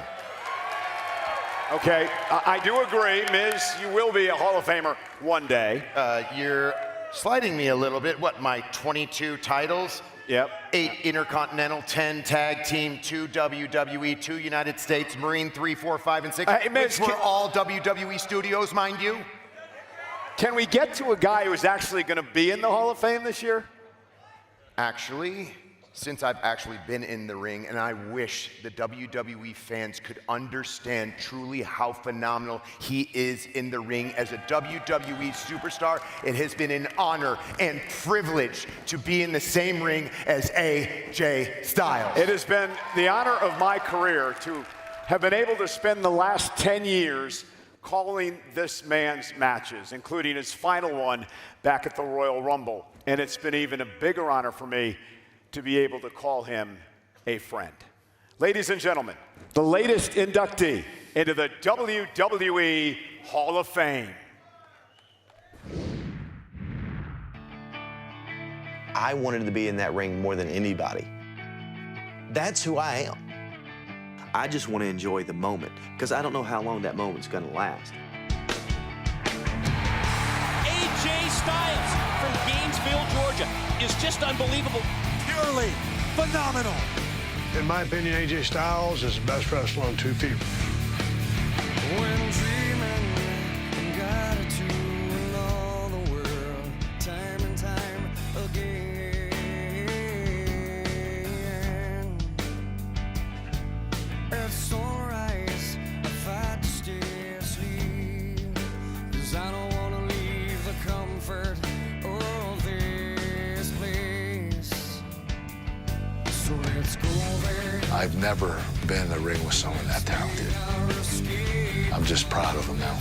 Okay, I do agree, Miz, you will be a Hall of Famer one day. You're sliding me a little bit. What, my 22 titles? Yep. 8 Intercontinental, 10 Tag Team, 2 WWE, 2 United States, Marine 3, 4, 5, and 6, Hey, Miz, which were all WWE studios, mind you. Can we get to a guy who's actually going to be in the Hall of Fame this year? Actually, since I've actually been in the ring, and I wish the WWE fans could understand truly how phenomenal he is in the ring as a WWE superstar, it has been an honor and privilege to be in the same ring as AJ Styles. It has been the honor of my career to have been able to spend the last 10 years calling this man's matches, including his final one back at the Royal Rumble. And it's been even a bigger honor for me to be able to call him a friend. Ladies and gentlemen, the latest inductee into the WWE Hall of Fame. I wanted to be in that ring more than anybody. That's who I am. I just want to enjoy the moment because I don't know how long that moment's going to last. AJ Styles from Gainesville, Georgia is just unbelievable. Purely phenomenal. In my opinion, AJ Styles is the best wrestler on 2 feet. When dreaming, gratitude in all the world, time and time again. At sunrise, I fight to stay asleep, 'cause I don't want to leave the comfort of this place. So let's go there. I've never been in a ring with someone that talented. I'm just proud of him now.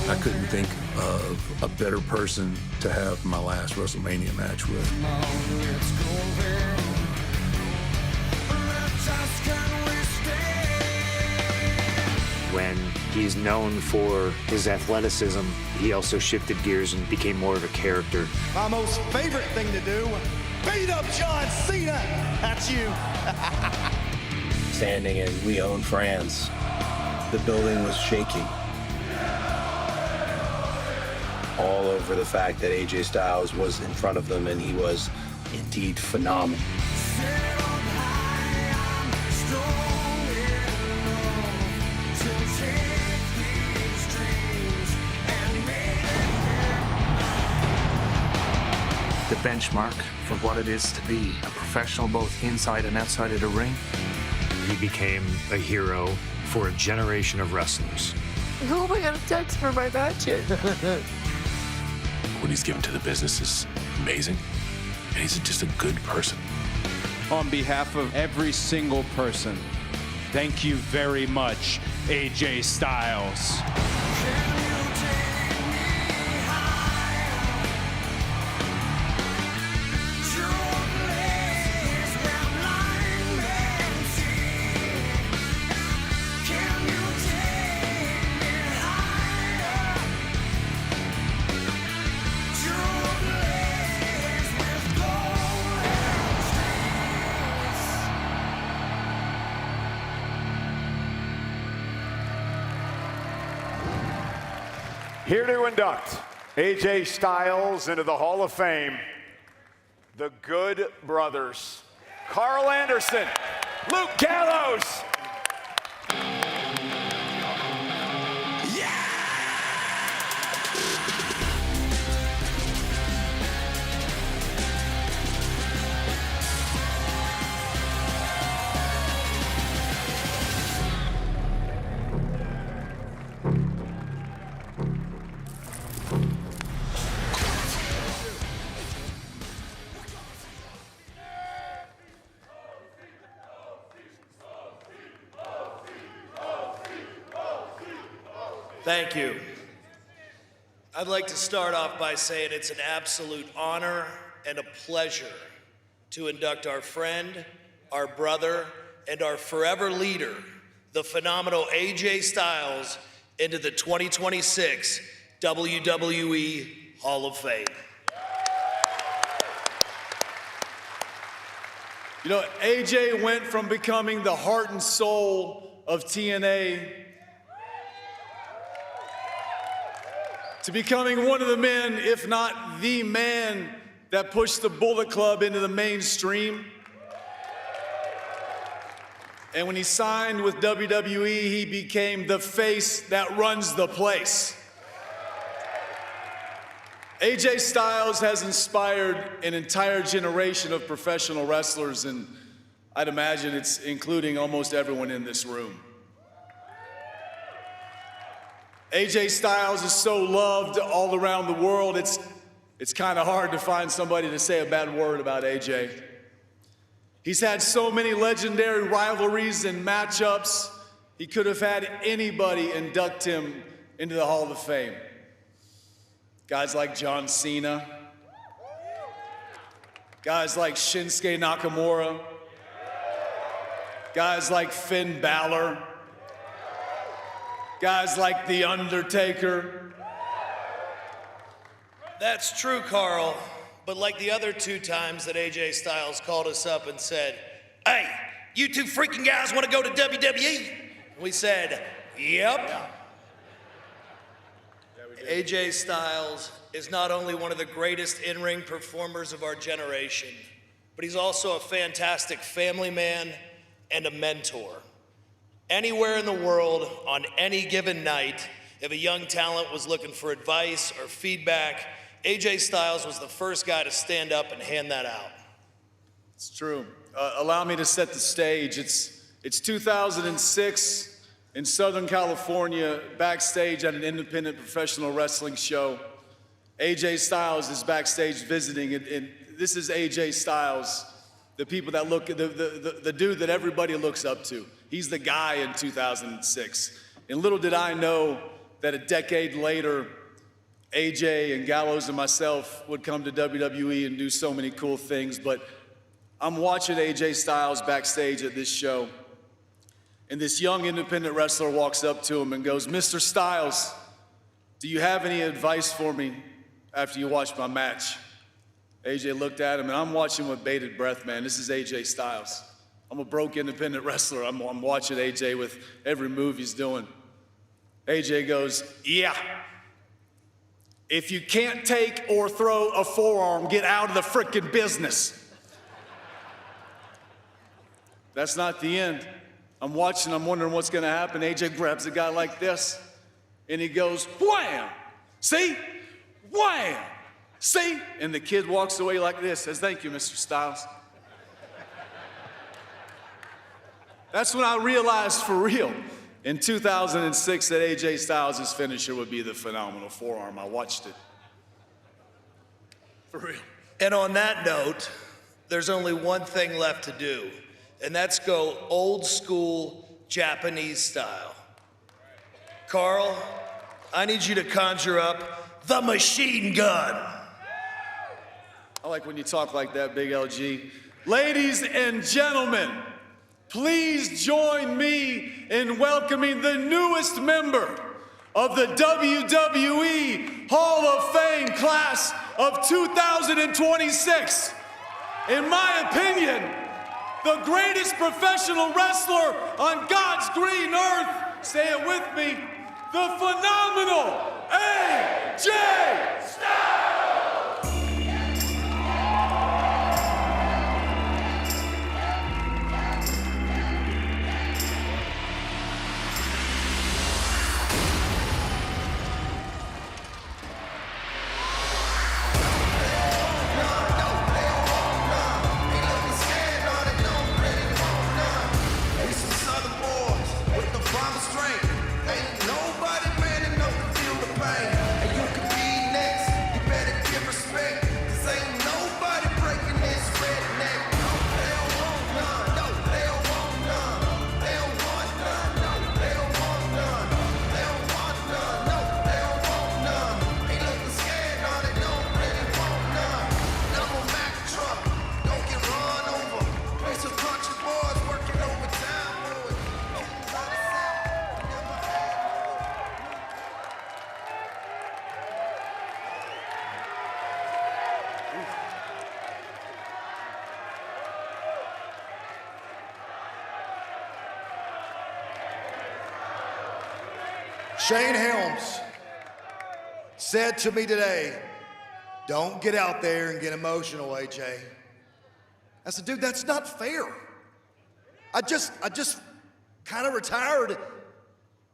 I couldn't think of a better person to have my last WrestleMania match with. When he's known for his athleticism, he also shifted gears and became more of a character. My most favorite thing to do, beat up John Cena. That's you. Standing in Lyon, France, the building was shaking. All over the fact that AJ Styles was in front of them, and he was indeed phenomenal. The benchmark for what it is to be a professional both inside and outside of the ring. He became a hero for a generation of wrestlers. Who am I gonna text for my match yet? What he's given to the business is amazing, and he's just a good person. On behalf of every single person, thank you very much, AJ Styles. Here to induct AJ Styles into the Hall of Fame, the Good Brothers, Carl Anderson, Luke Gallows. Thank you. I'd like to start off by saying it's an absolute honor and a pleasure to induct our friend, our brother, and our forever leader, the phenomenal AJ Styles, into the 2026 WWE Hall of Fame. You know, AJ went from becoming the heart and soul of TNA to becoming one of the men, if not the man, that pushed the Bullet Club into the mainstream. And when he signed with WWE, he became the face that runs the place. AJ Styles has inspired an entire generation of professional wrestlers, and I'd imagine it's including almost everyone in this room. AJ Styles is so loved all around the world, it's kind of hard to find somebody to say a bad word about AJ. He's had so many legendary rivalries and matchups, he could have had anybody induct him into the Hall of Fame. Guys like John Cena, guys like Shinsuke Nakamura, guys like Finn Balor, guys like The Undertaker. That's true, Carl. But like the other 2 times that AJ Styles called us up and said, "Hey, you 2 freaking guys want to go to WWE?" We said, "Yep." AJ Styles is not only one of the greatest in-ring performers of our generation, but he's also a fantastic family man and a mentor. Anywhere in the world, on any given night, if a young talent was looking for advice or feedback, AJ Styles was the first guy to stand up and hand that out. It's true. Allow me to set the stage. It's 2006 in Southern California, backstage at an independent professional wrestling show. AJ Styles is backstage visiting, and this is AJ Styles, the people that look, the dude that everybody looks up to. He's the guy in 2006. And little did I know that a decade later, AJ and Gallows and myself would come to WWE and do so many cool things. But I'm watching AJ Styles backstage at this show, and this young independent wrestler walks up to him and goes, "Mr. Styles, do you have any advice for me after you watch my match?" AJ looked at him, and I'm watching with bated breath, man. This is AJ Styles. I'm a broke independent wrestler. I'm watching AJ with every move he's doing. AJ goes, "Yeah. If you can't take or throw a forearm, get out of the frickin' business." That's not the end. I'm watching, I'm wondering what's gonna happen. AJ grabs a guy like this, and he goes, wham! See? Wham! See? And the kid walks away like this, says, "Thank you, Mr. Styles." That's when I realized for real, in 2006, that AJ Styles' finisher would be the phenomenal forearm. I watched it. For real. And on that note, there's only one thing left to do, and that's go old school Japanese style. Carl, I need you to conjure up the machine gun. I like when you talk like that, Big LG. Ladies and gentlemen, please join me in welcoming the newest member of the WWE Hall of Fame class of 2026. In my opinion, the greatest professional wrestler on God's green earth, say it with me, the phenomenal AJ Styles! Shane Helms said to me today, "Don't get out there and get emotional, AJ." I said, "Dude, that's not fair. I just kind of retired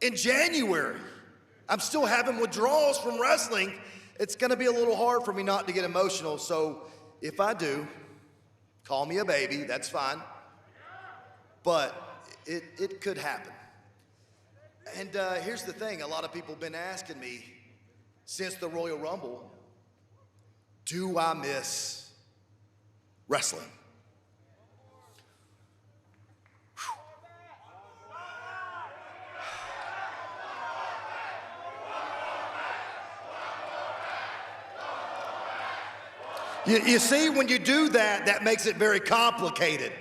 in January. I'm still having withdrawals from wrestling. It's gonna be a little hard for me not to get emotional. So if I do, call me a baby, that's fine. But it could happen." And here's the thing, a lot of people have been asking me since the Royal Rumble, do I miss wrestling? You see, when you do that, that makes it very complicated.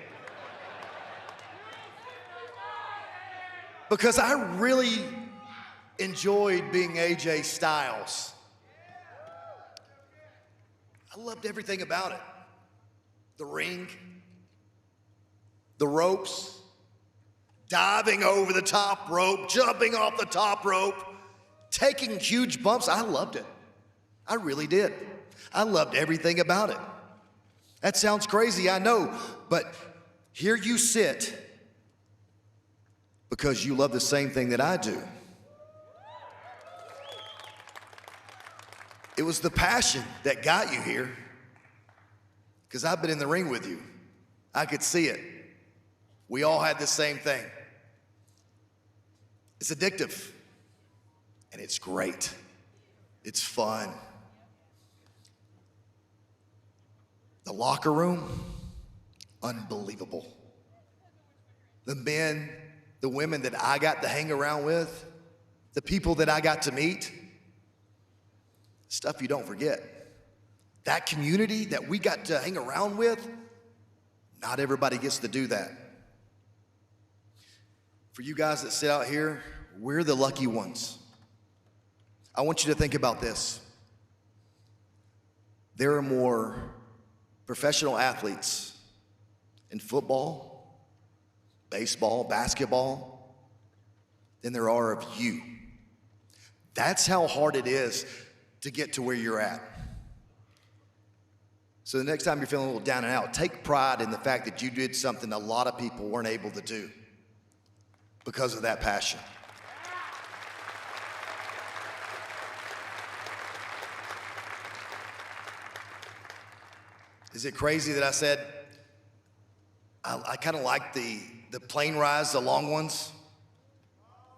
Because I really enjoyed being AJ Styles. I loved everything about it. The ring, the ropes, diving over the top rope, jumping off the top rope, taking huge bumps. I loved it. I really did. I loved everything about it. That sounds crazy, I know, but here you sit because you love the same thing that I do. It was the passion that got you here, because I've been in the ring with you. I could see it. We all had the same thing. It's addictive, and it's great. It's fun. The locker room, unbelievable. The men, the women that I got to hang around with, the people that I got to meet, stuff you don't forget. That community that we got to hang around with, not everybody gets to do that. For you guys that sit out here, we're the lucky ones. I want you to think about this. There are more professional athletes in football, baseball, basketball, than there are of you. That's how hard it is to get to where you're at. So the next time you're feeling a little down and out, take pride in the fact that you did something a lot of people weren't able to do because of that passion. Is it crazy that I said I kind of like the plane rides, the long ones,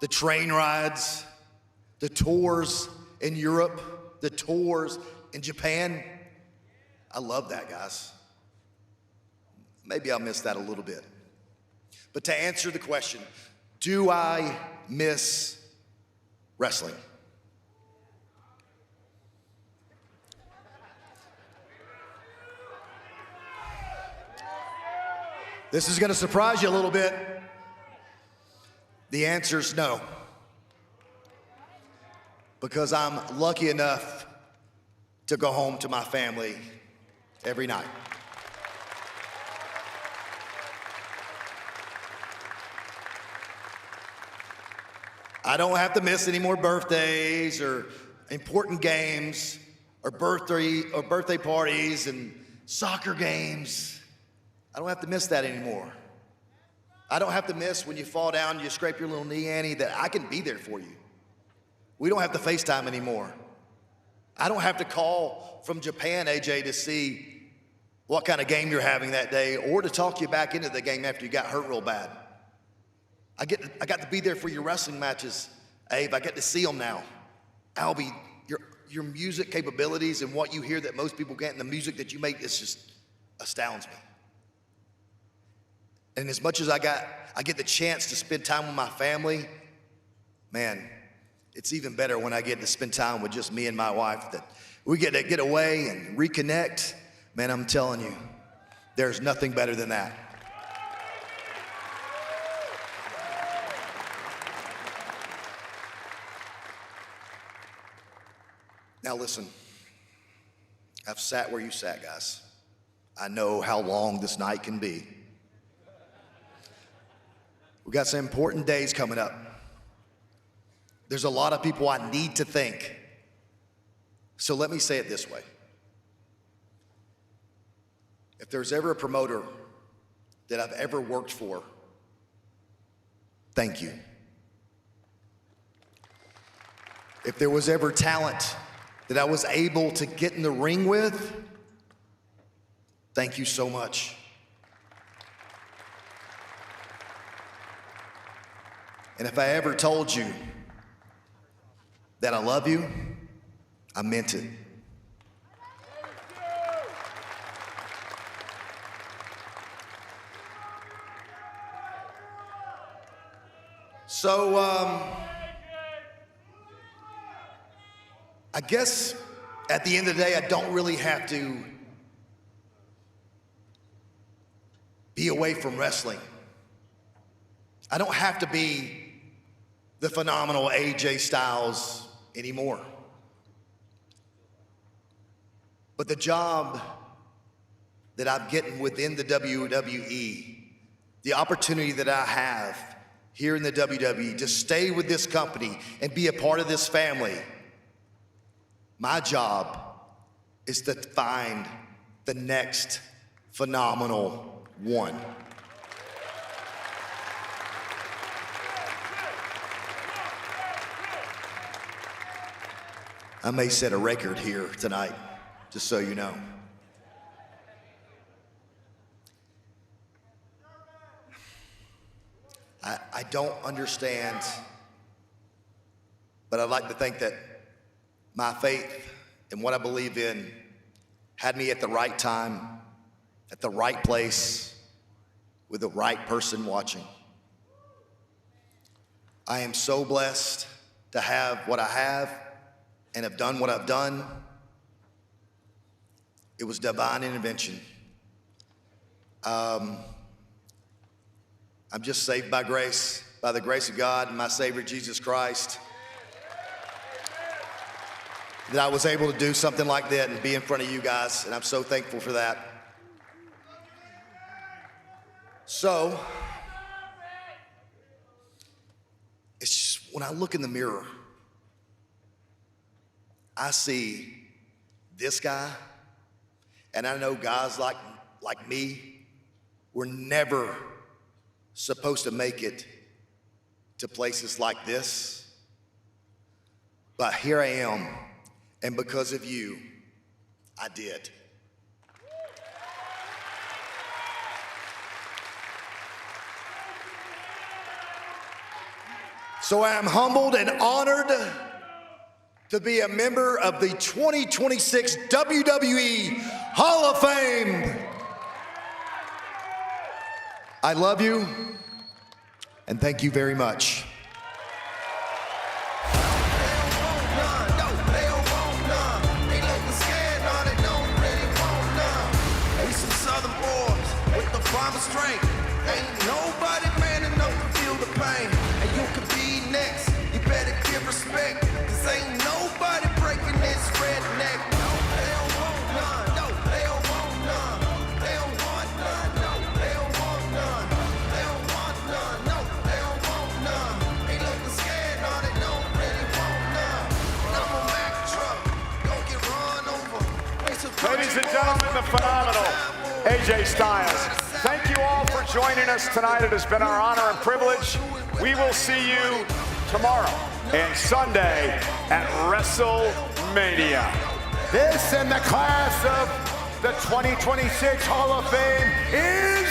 the train rides, the tours in Europe, the tours in Japan? I love that, guys. Maybe I'll miss that a little bit. But to answer the question, do I miss wrestling? This is going to surprise you a little bit. The answer is no. Because I'm lucky enough to go home to my family every night. I don't have to miss any more birthdays or important games or birthday parties and soccer games. I don't have to miss that anymore. I don't have to miss when you fall down and you scrape your little knee, Annie, that I can be there for you. We don't have to FaceTime anymore. I don't have to call from Japan, AJ, to see what kind of game you're having that day or to talk you back into the game after you got hurt real bad. I got to be there for your wrestling matches, Abe. I get to see them now. Albie, your music capabilities and what you hear that most people get and the music that you make, it just astounds me. And as much as I get the chance to spend time with my family, man, it's even better when I get to spend time with just me and my wife, that we get to get away and reconnect. Man, I'm telling you, there's nothing better than that. Now listen, I've sat where you sat, guys. I know how long this night can be. We've got some important days coming up. There's a lot of people I need to thank. So let me say it this way. If there's ever a promoter that I've ever worked for, thank you. If there was ever talent that I was able to get in the ring with, thank you so much. And if I ever told you that I love you, I meant it. So, I guess at the end of the day, I don't really have to be away from wrestling. I don't have to be the phenomenal AJ Styles anymore. But the job that I'm getting within the WWE, the opportunity that I have here in the WWE to stay with this company and be a part of this family, my job is to find the next phenomenal one. I may set a record here tonight, just so you know. I don't understand, but I'd like to think that my faith and what I believe in had me at the right time, at the right place, with the right person watching. I am so blessed to have what I have and have done what I've done. It was divine intervention. I'm just saved by grace, by the grace of God and my Savior Jesus Christ, that I was able to do something like that and be in front of you guys, and I'm so thankful for that. So, it's just, when I look in the mirror, I see this guy, and I know guys like me were never supposed to make it to places like this. But here I am, and because of you, I did. So I am humbled and honored to be a member of the 2026 WWE Hall of Fame. I love you, and thank you very much. Strength. Ain't nobody man enough to feel the pain. And you could be next. You better give respect. Cause ain't nobody breaking this redneck. No, they don't want none. No, they don't want none. They don't want none. No, they don't want none. They don't want none. No, they don't want none. Ain't looking scared, no, they don't really want none. And I'm a Mack truck. Don't get run over. Ladies and gentlemen, the phenomenal AJ Styles. Thank you all for joining us tonight. It has been our honor and privilege. We will see you tomorrow and Sunday at WrestleMania. This and the class of the 2026 Hall of Fame is